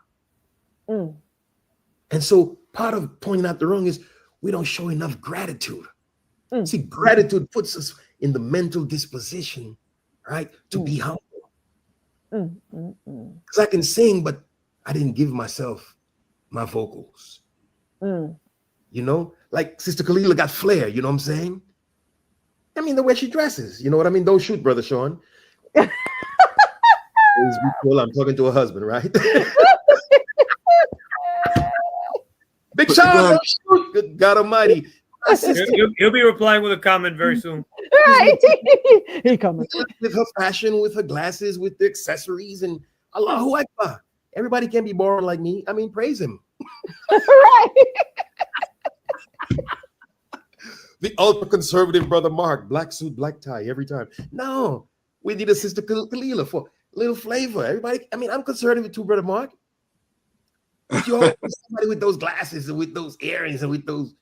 And so part of pointing out the wrong is we don't show enough gratitude. See, gratitude puts us in the mental disposition, right, to be humble. Because I can sing, but I didn't give myself my vocals. You know, like Sister Kalila got flair, you know what I'm saying? I mean, the way she dresses, you know what I mean? Don't shoot, Brother Sean. I'm talking to a husband, right? Big Sean, good God Almighty. He'll be replying with a comment very soon. Right. He coming. With her fashion, with her glasses, with the accessories, and Allahu Akbar. Everybody can be born like me. I mean, praise him. Right. The ultra conservative Brother Mark, black suit, black tie every time. No, we need a Sister Kalila for a little flavor. Everybody, I mean, I'm conservative too, Brother Mark. But you always somebody with those glasses and with those earrings and with those,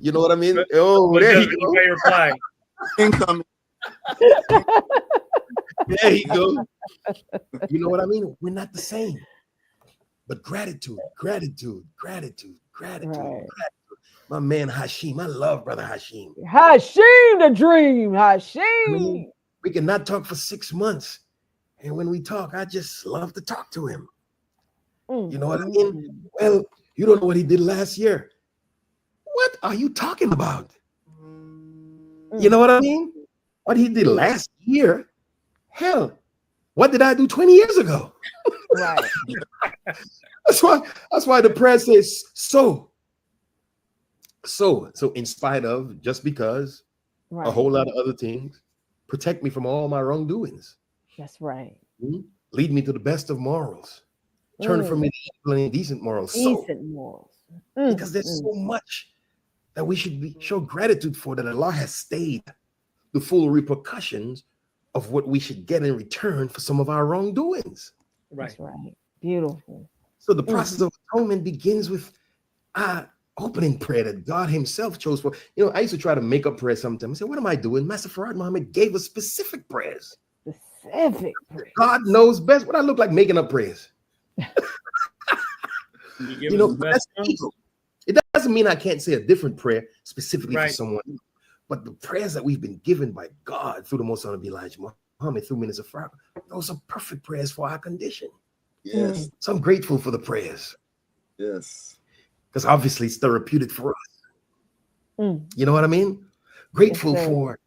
you know what I mean? Oh, there you go. Reply. Incoming. There you go. You know what I mean? We're not the same. But gratitude. Right. My man Hashim. I love Brother Hashim. Hashim the dream. Hashim. I mean, we cannot talk for 6 months. And when we talk, I just love to talk to him. You know what I mean? Well, you don't know what he did last year. What are you talking about? You know what I mean? What he did last year? Hell, what did I do 20 years ago? Right. That's why the prayer says so in spite of, just because, a whole lot of other things, protect me from all my wrongdoings. That's right. Lead me to the best of morals. Turn from evil and indecent morals. Decent morals. Because there's so much that we should show gratitude for, that Allah has stayed the full repercussions of what we should get in return for some of our wrongdoings. That's right. Beautiful. So the process of atonement begins with our opening prayer that God himself chose for. You know, I used to try to make up prayers sometimes. I said, what am I doing? Master Farad Muhammad gave us specific prayers. specific prayer. God knows best. What I look like making up prayers. You know, that's ego. It doesn't mean I can't say a different prayer specifically for someone. But the prayers that we've been given by God through the Most Honorable Elijah Muhammad, through Minister Farrakhan, those are perfect prayers for our condition. Yes. So I'm grateful for the prayers. Yes. Because obviously it's therapeutic for us. You know what I mean? Grateful for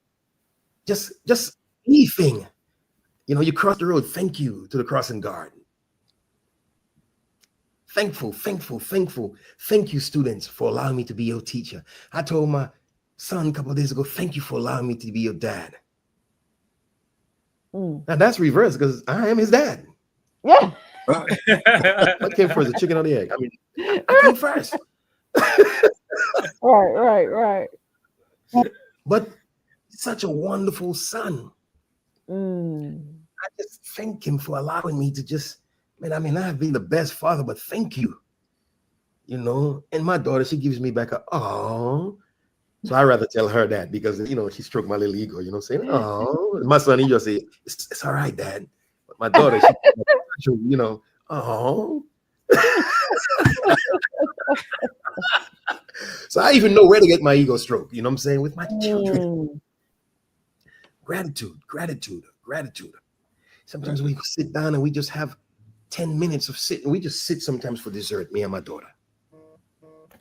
just anything. You know, you cross the road, thank you to the crossing guard. Thankful. Thank you, students, for allowing me to be your teacher. I told my son a couple of days ago, thank you for allowing me to be your dad. Now that's reverse because I am his dad. Yeah. What came first, the chicken or the egg? I mean, I came first. Right. But such a wonderful son. I just thank him for allowing me to just, man, I mean, I've been the best father, but thank you. You know, and my daughter, she gives me back a, oh. So I rather tell her that because, you know, she stroked my little ego, you know, saying, oh. My son, he just say, it's all right, Dad. But my daughter, she, you know, oh. So I even know where to get my ego stroke, you know what I'm saying, with my children. Gratitude. Sometimes we sit down and we just have 10 minutes of sitting. We just sit sometimes for dessert, me and my daughter.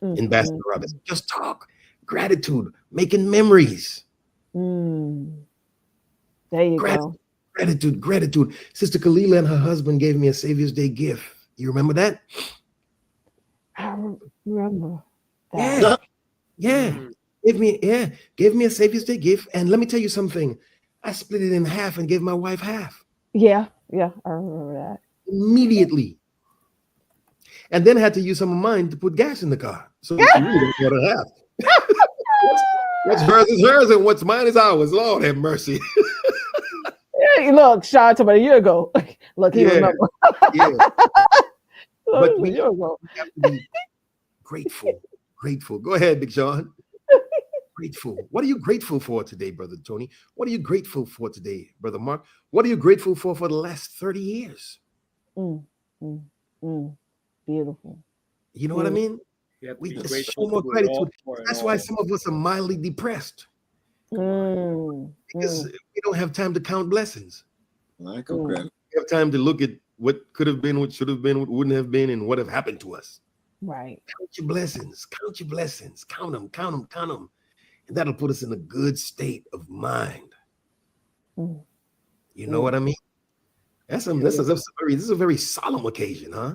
In Baskin Robbins. Just talk. Gratitude. Making memories. There you go. Gratitude. Sister Kalila and her husband gave me a Savior's Day gift. You remember that? I remember that. Yeah. Gave me a Savior's Day gift. And let me tell you something. I split it in half and gave my wife half. Yeah, I remember that. Immediately. And then had to use some of mine to put gas in the car. So she really got a half. What's hers is hers, and what's mine is ours. Lord have mercy. Yeah, look, Sean told me a year ago. Look, he remember. But we have to be grateful. Go ahead, Big Sean. Grateful. What are you grateful for today, Brother Tony? What are you grateful for today, Brother Mark? What are you grateful for the last 30 years? Beautiful. You know what I mean? We just so more gratitude. That's why some of us are mildly depressed. Because we don't have time to count blessings. I can gratitude. We have time to look at what could have been, what should have been, what wouldn't have been, and what have happened to us. Right. Count your blessings. Count them. And that'll put us in a good state of mind. You know what I mean? This is a very solemn occasion, huh?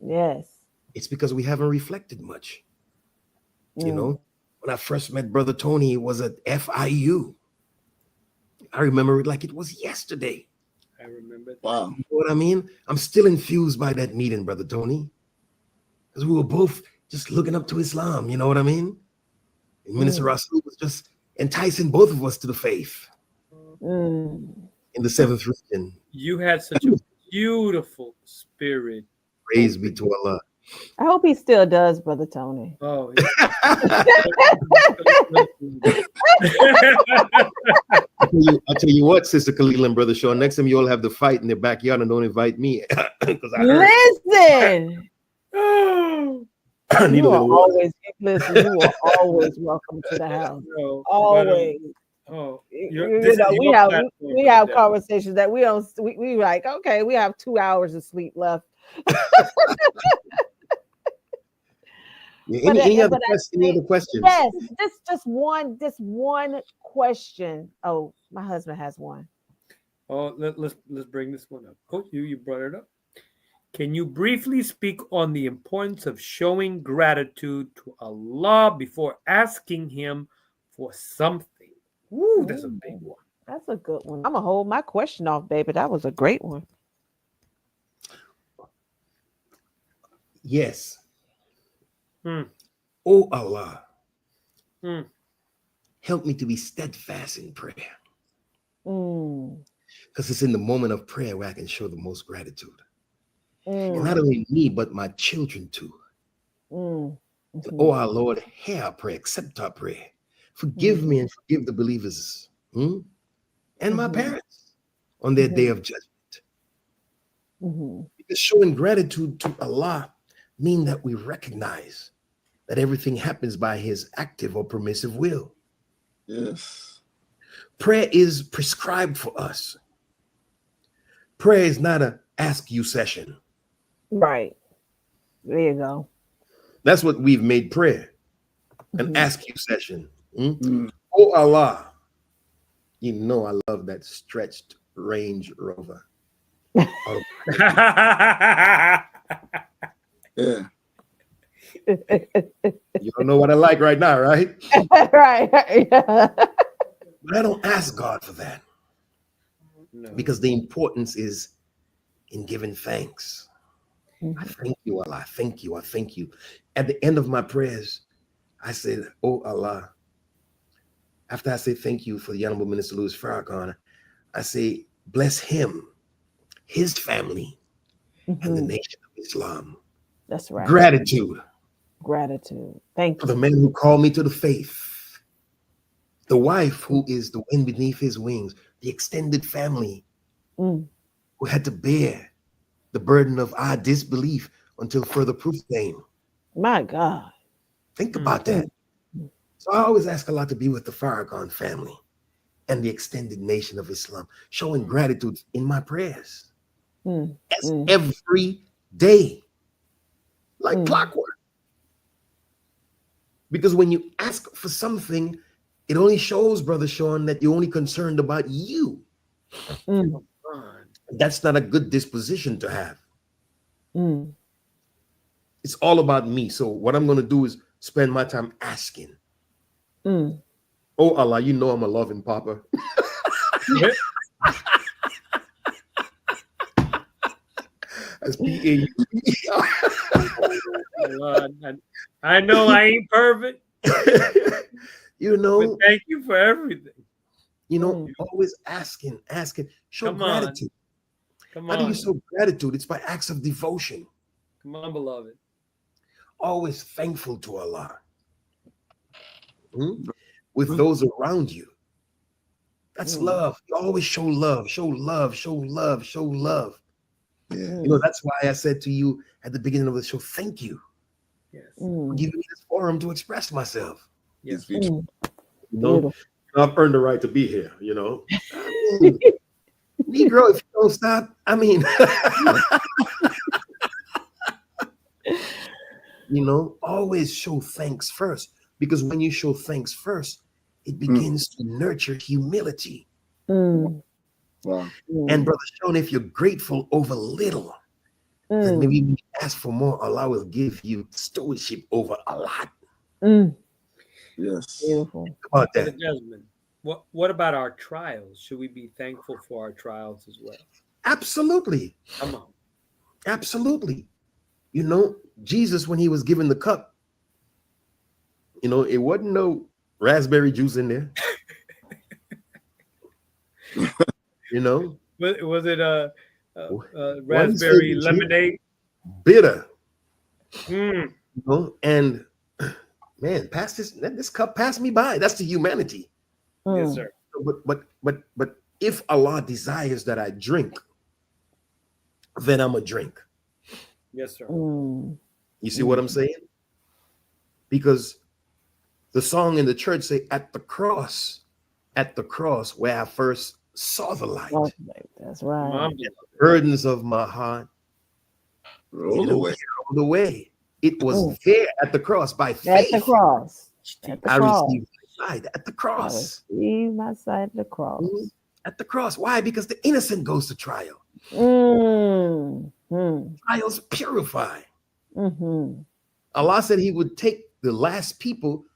Yes. It's because we haven't reflected much. You know, when I first met Brother Tony, it was at FIU. I remember it like it was yesterday. I remember that. Wow. You know what I mean? I'm still infused by that meeting, Brother Tony. Because we were both just looking up to Islam, you know what I mean? And Minister Rasul was just enticing both of us to the faith in the 7th region. You had such a beautiful spirit. Praise be to Allah. I hope he still does, Brother Tony. Oh, I tell you what, Sister Khalil and Brother Sean, next time you all have the fight in the backyard and don't invite me. Listen. I need you a are little always you are always welcome to the house. no, Always. We have conversations that we don't. We like, okay, we have 2 hours of sleep left. Any other questions? Yes, just one question. Oh, my husband has one. Oh, let's bring this one up. Oh, you brought it up. Can you briefly speak on the importance of showing gratitude to Allah before asking Him for something? Ooh, that's a big one. That's a good one. I'm gonna hold my question off, baby. That was a great one. Yes. Oh Allah, help me to be steadfast in prayer. Because it's in the moment of prayer where I can show the most gratitude. And not only me, but my children too. Oh our Lord, hear our prayer, accept our prayer. Forgive me and forgive the believers and my parents. on their day of judgment. Because showing gratitude to Allah means that we recognize that everything happens by his active or permissive will. Yes. Prayer is prescribed for us. Prayer is not a ask you session. Right. There you go. That's what we've made prayer, an ask you session. Oh Allah, you know I love that stretched Range Rover. Oh. Yeah. You don't know what I like right now, right? Right. But I don't ask God for that. No. Because the importance is in giving thanks. I thank you, Allah. I thank you. I thank you. At the end of my prayers, I said, oh Allah, after I say thank you for the Honorable Minister Louis Farrakhan, I say, bless him, his family, and the nation of Islam. That's right. Gratitude. Gratitude. Thank you. For the man who called me to the faith, the wife who is the wind beneath his wings, the extended family who had to bear the burden of our disbelief until further proof came. My God. Think about that. So I always ask Allah to be with the Farrakhan family and the extended nation of Islam, showing gratitude in my prayers. That's every day, like clockwork. Because when you ask for something, it only shows, Brother Sean, that you're only concerned about you. That's not a good disposition to have. It's all about me. So what I'm going to do is spend my time asking. Oh Allah, you know I'm a loving papa. That's P-A-U. I know I ain't perfect. You know. But thank you for everything. You know, always asking. Show gratitude. Come on. How do you show gratitude? It's by acts of devotion. Come on, beloved. Always thankful to Allah. With those around you. That's love. You always show love. Show love. Show love. Show love. Yeah. You know, that's why I said to you at the beginning of the show, thank you. Yes. For giving me this forum to express myself. Yes. You know, I've earned the right to be here, you know. Negro, if you don't stop, I mean, you know, always show thanks first, because when you show thanks first, it begins to nurture humility. Wow. And Brother Sean, if you're grateful over little, then maybe when you ask for more, Allah will give you stewardship over a lot. Yes. Beautiful. Think about that. What about our trials? Should we be thankful for our trials as well? Absolutely. Come on. Absolutely. You know, Jesus, when he was given the cup, you know, it wasn't no raspberry juice in there. You know, was it a raspberry lemonade? Bitter. You know, and man, pass this cup passed me by. That's the humanity. Yes, sir. But if Allah desires that I drink, then I'm a drink. Yes, sir. You see what I'm saying? Because the song in the church say, at the cross where I first saw the light. That's right. The burdens of my heart roll away. It was there at the cross by faith. At the cross. I received my sight at the cross. I received my sight at the cross. At the cross. Why? Because the innocent goes to trial. Trials purify. Allah said he would take the last people,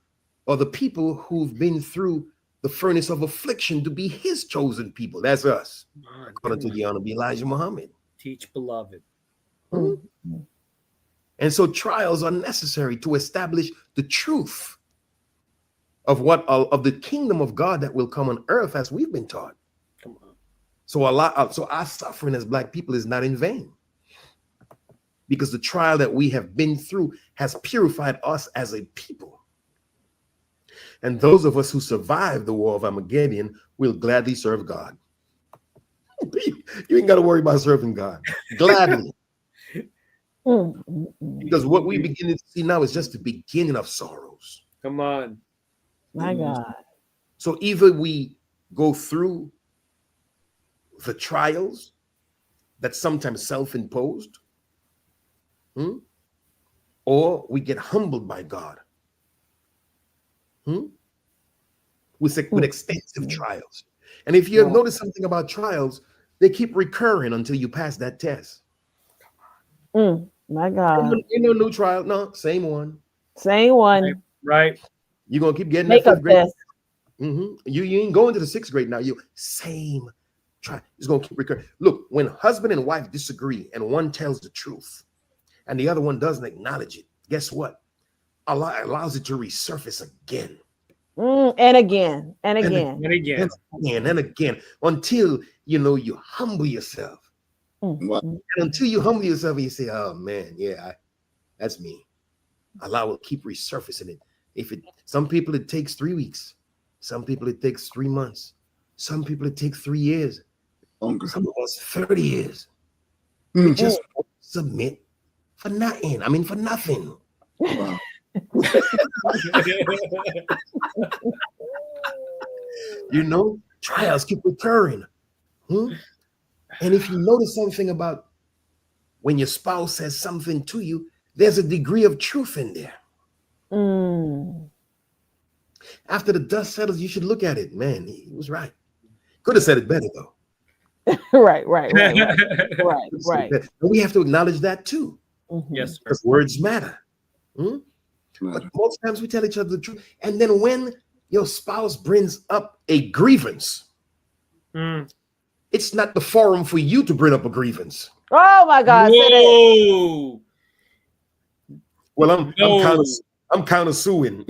or the people who've been through the furnace of affliction, to be his chosen people. That's us. According to the Honorable Elijah Muhammad. Teach, beloved. And so trials are necessary to establish the truth of the kingdom of God that will come on earth, as we've been taught. Come on. So our suffering as Black people is not in vain, because the trial that we have been through has purified us as a people. And those of us who survive the war of Armageddon will gladly serve God. You ain't got to worry about serving God. Gladly. Because what we begin to see now is just the beginning of sorrows. Come on. My God. So either we go through the trials that's sometimes self-imposed, or we get humbled by God with extensive trials. And if you have noticed something about trials, they keep recurring until you pass that test. My God. You know, new trial. No, same one. Same one. Right. You're going to keep getting Make that up fifth grade. test. You ain't going to the sixth grade now. You same try. It's going to keep recurring. Look, when husband and wife disagree and one tells the truth and the other one doesn't acknowledge it, guess what? Allah allows it to resurface again. And again. And again. And again. And again. Until, you humble yourself. And until you humble yourself and you say, oh, man, yeah, that's me. Allah will keep resurfacing it. Some people, it takes 3 weeks. Some people, it takes 3 months. Some people, it takes 3 years. Some of us, 30 years. We just submit for nothing. I mean, for nothing. Wow. Trials keep recurring. And if you notice something about when your spouse says something to you, there's a degree of truth in there. After the dust settles, you should look at it. Man, he was right. Could have said it better, though. Right. But we have to acknowledge that, too. Yes, because words matter. But most times we tell each other the truth. And then when your spouse brings up a grievance, it's not the forum for you to bring up a grievance. Oh my God! Whoa. Well, I'm kind of suing.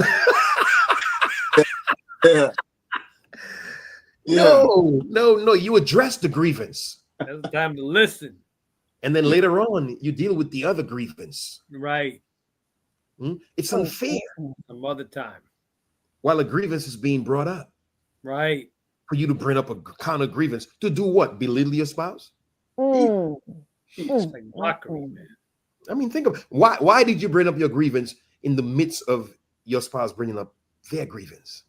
No. You address the grievance. That's time to listen. And then later on, you deal with the other grievance. Right. It's unfair. Some other time. While a grievance is being brought up. Right. For you to bring up a counter grievance. To do what? Belittle your spouse? It's like mockery, man. I mean, think of why did you bring up your grievance in the midst of your spouse bringing up their grievance?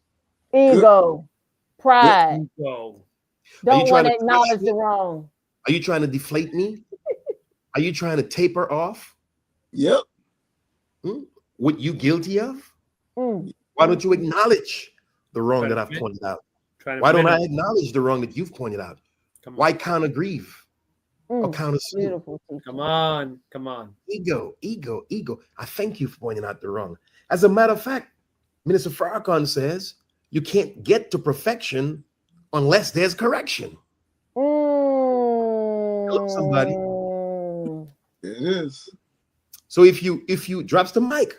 Ego. Pride. Ego. Don't want to acknowledge the wrong. Are you trying to deflate me? Are you trying to taper off? Yep. What you guilty of? Why don't you acknowledge the wrong that I've pointed out? Why don't I acknowledge the wrong that you've pointed out? Why counter grieve? Or counter sue? Come on. Ego. I thank you for pointing out the wrong. As a matter of fact, Minister Farrakhan says you can't get to perfection unless there's correction. Hello, somebody. It is. So if you drops the mic.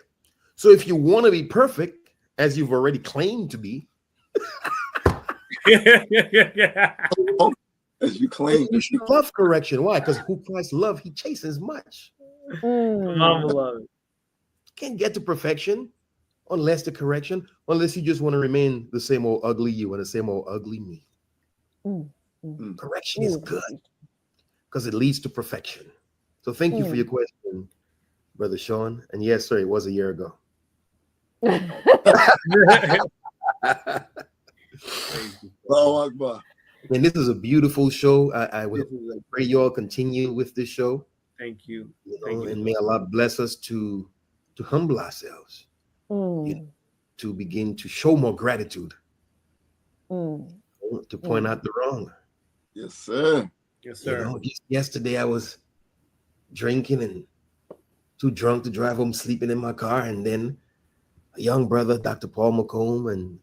So if you want to be perfect, as you've already claimed to be, as you claim, you should love correction. Why? Because who Christ love, he chastens much. Can't get to perfection unless the correction, unless you just want to remain the same old ugly you and the same old ugly me. Correction is good because it leads to perfection. So thank you for your question, Brother Sean. And yes, sir, it was a year ago. Allahu Akbar. And this is a beautiful show. I will pray you all continue with this show. Thank you. And may Allah bless us to humble ourselves, to begin to show more gratitude, to point out the wrong. Yes, sir. Yes, sir. Just yesterday I was drinking and too drunk to drive home, sleeping in my car, and then a young brother, Dr. Paul McComb, and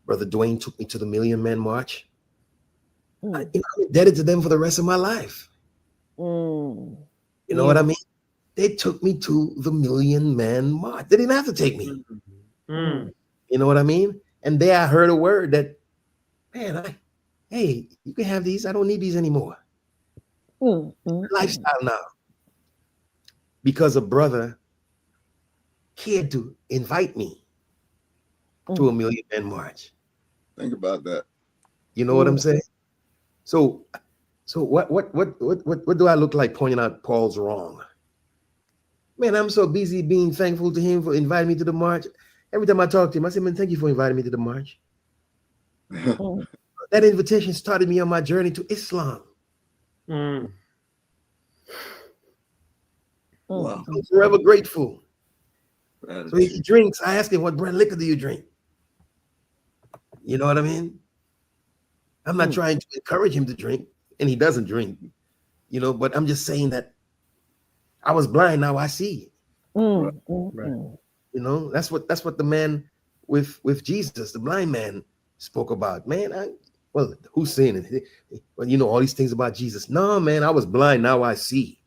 Brother Dwayne took me to the Million Man March. I'm indebted to them for the rest of my life. You know what I mean? They took me to the Million Man March. They didn't have to take me. You know what I mean? And there I heard a word that, man, hey, you can have these. I don't need these anymore. Lifestyle now. Because a brother cared to invite me to a Million Man March. Think about that. You know what I'm saying? So So what do I look like pointing out Paul's wrong? Man, I'm so busy being thankful to him for inviting me to the march. Every time I talk to him, I say, man, thank you for inviting me to the march. That invitation started me on my journey to Islam. Mm. Wow. I'm forever grateful. Gratitude. So he drinks. I ask him, what brand liquor do you drink? You know what I mean? I'm not trying to encourage him to drink, and he doesn't drink, you know, but I'm just saying that I was blind, now I see. Right. You know, that's what the man with Jesus, the blind man, spoke about. Man, who's saying it? Well, you know, all these things about Jesus. No, man, I was blind, now I see.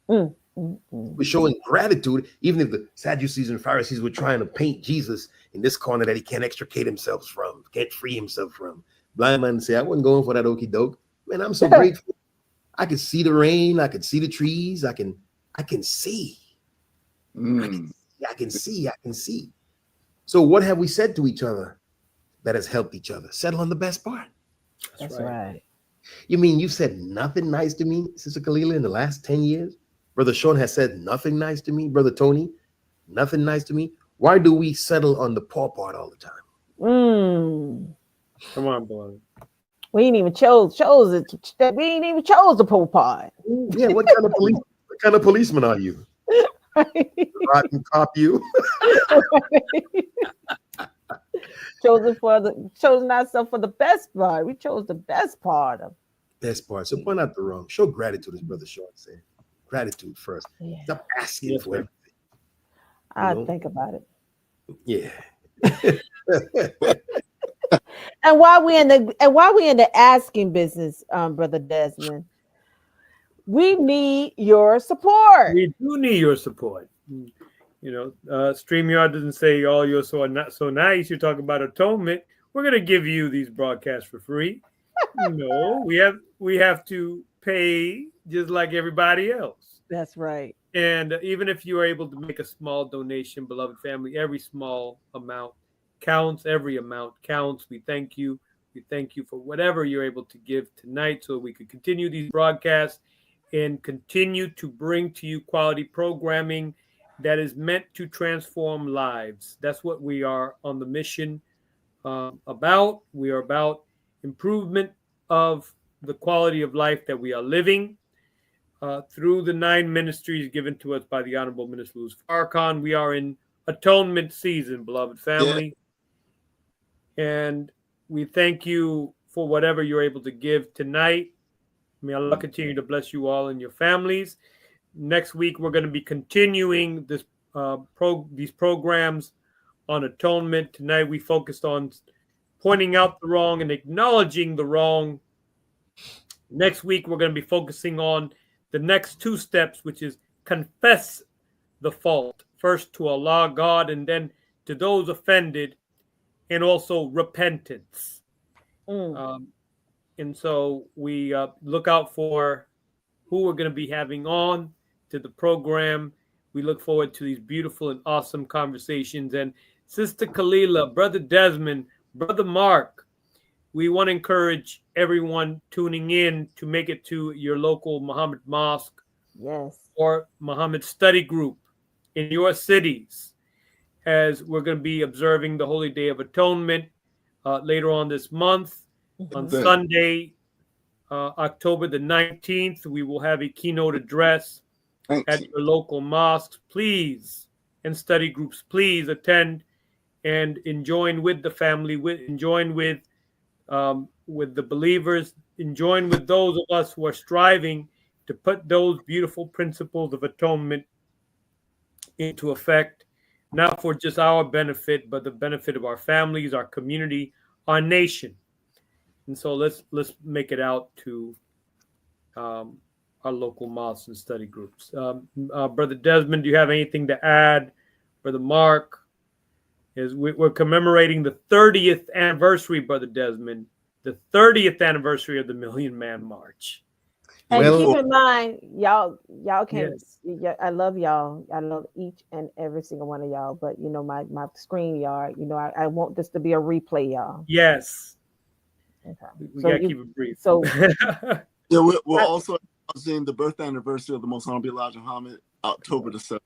We're showing gratitude, even if the Sadducees and Pharisees were trying to paint Jesus in this corner that he can't extricate himself from, can't free himself from. Blind man say, I wasn't going for that okie doke. Man, I'm so grateful. I can see the rain, I can see the trees, I can see. I can see. So what have we said to each other that has helped each other? Settle on the best part. That's right. You mean you've said nothing nice to me, Sister Kalila, in the last 10 years? Brother Sean has said nothing nice to me. Brother Tony, nothing nice to me. Why do we settle on the poor part all the time? Come on, beloved. We ain't even chose it. We ain't even chose the poor part. Yeah, what kind of policeman are you? Rotten cop, you. Chosen ourselves for the best part. We chose the best part of. Best part. So point out the wrong. Show gratitude, as Brother Sean said. Gratitude first. Yeah. Stop asking for everything. I'll think about it. Yeah. And while we in the asking business, Brother Desmond, we need your support. We do need your support. You know, StreamYard doesn't say, "Oh, you're so not so nice." You talk about atonement. We're gonna give you these broadcasts for free. No, we have to pay just like everybody else. That's right. And even if you are able to make a small donation, beloved family, every small amount counts. Every amount counts. We thank you. We thank you for whatever you're able to give tonight so we could continue these broadcasts and continue to bring to you quality programming that is meant to transform lives. That's what we are on the mission about. We are about improvement of the quality of life that we are living through the 9 ministries given to us by the Honorable Minister Louis Farrakhan. We are in atonement season, beloved family. Yeah. And we thank you for whatever you're able to give tonight. May Allah continue to bless you all and your families. Next week, we're going to be continuing these programs on atonement. Tonight, we focused on pointing out the wrong and acknowledging the wrong. Next week, we're going to be focusing on the next 2 steps, which is confess the fault. First to Allah, God, and then to those offended, and also repentance. And so we look out for who we're going to be having on to the program. We look forward to these beautiful and awesome conversations. And Sister Kalila, Brother Desmond, Brother Mark, we want to encourage everyone tuning in to make it to your local Muhammad Mosque or Muhammad Study Group in your cities, as we're going to be observing the Holy Day of Atonement later on this month. On Sunday, October the 19th, we will have a keynote address at your local mosques. Please, and study groups, please attend and join with the family, join with the believers, and join with those of us who are striving to put those beautiful principles of atonement into effect, not for just our benefit, but the benefit of our families, our community, our nation. And so let's make it out to our local mosques and study groups. Brother Desmond, do you have anything to add? Brother Mark, we're commemorating the 30th anniversary, Brother Desmond, the 30th anniversary of the Million Man March. And keep in mind, y'all can. Yes. I love y'all. I love each and every single one of y'all. But you know, my StreamYard. You know, I want this to be a replay, y'all. Yes. Okay. We gotta keep it brief. So Yeah, we're also announcing the birth anniversary of the Most Honorable Elijah Muhammad, October the 7th.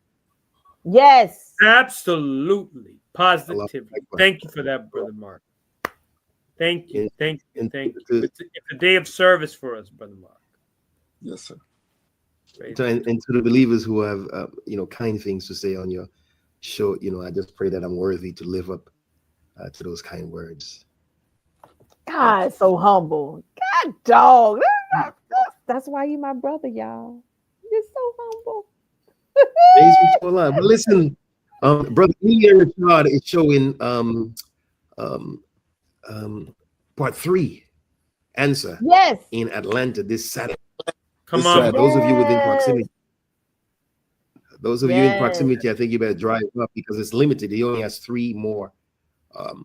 Yes. Absolutely. Positively. Thank you for that, Brother Mark. Thank you. Thank you. Thank you. It's a day of service for us, Brother Mark. Yes, sir. And to the believers who have, kind things to say on your show, I just pray that I'm worthy to live up to those kind words. God, so humble. God, dog. That's why you my brother, y'all. You're so humble. Praise be to Allah. But listen, Brother Ian Richard is showing part 3 answer. Yes. In Atlanta this Saturday. Come on. Those of you within proximity. Those of you in proximity, I think you better drive up because it's limited. He only has 3 more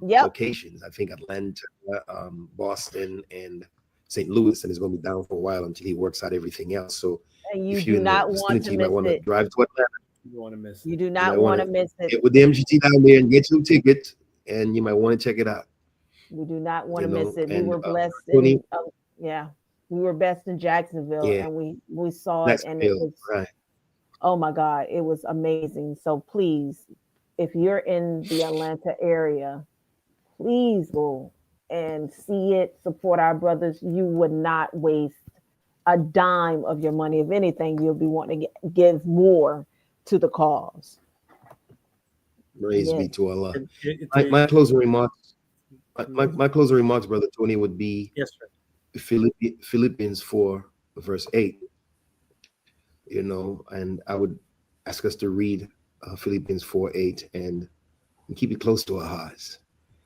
locations. I think Atlanta, Boston, and St. Louis, and it's going to be down for a while until he works out everything else. So if you do not want to miss it, you might want to drive to Atlanta. You want to miss it. You do not want to miss it. Get with the MGT down there and get your ticket, and you might want to check it out. We do not want to miss it. We were blessed. We were best in Jacksonville, and we saw it, and it was oh my God, it was amazing. So please, if you're in the Atlanta area, please go and see it. Support our brothers. You would not waste a dime of your money. If anything, you'll be wanting to give more to the cause. Praise be to Allah. My closing remarks. My closing remarks, Brother Tony, would be Philippians 4, verse 8. And I would ask us to read Philippians 4:8 and keep it close to our hearts.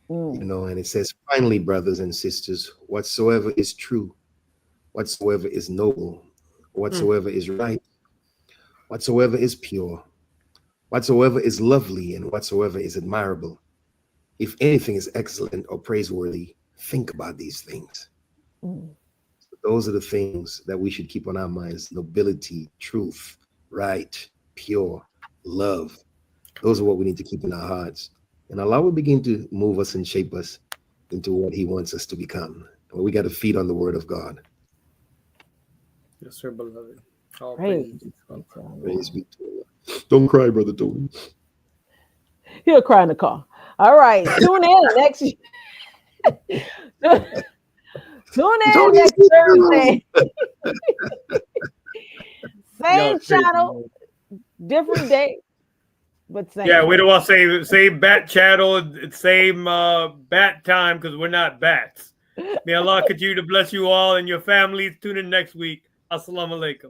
And it says, finally, brothers and sisters, whatsoever is true, whatsoever is noble, whatsoever is right, whatsoever is pure, whatsoever is lovely, and whatsoever is admirable, if anything is excellent or praiseworthy, think about these things. Those are the things that we should keep on our minds: nobility, truth, right, pure, love. Those are what we need to keep in our hearts. And Allah will begin to move us and shape us into what He wants us to become. But we got to feed on the Word of God. Yes, sir, beloved. All praise be to Allah. Don't cry, Brother Tony. He'll cry in the car. All right. Tune in next Tune in next Thursday. Same channel, different day, but same. Yeah, we don't want to say same bat channel, same bat time, because we're not bats. May Allah continue to bless you all and your families. Tune in next week. Assalamu alaikum.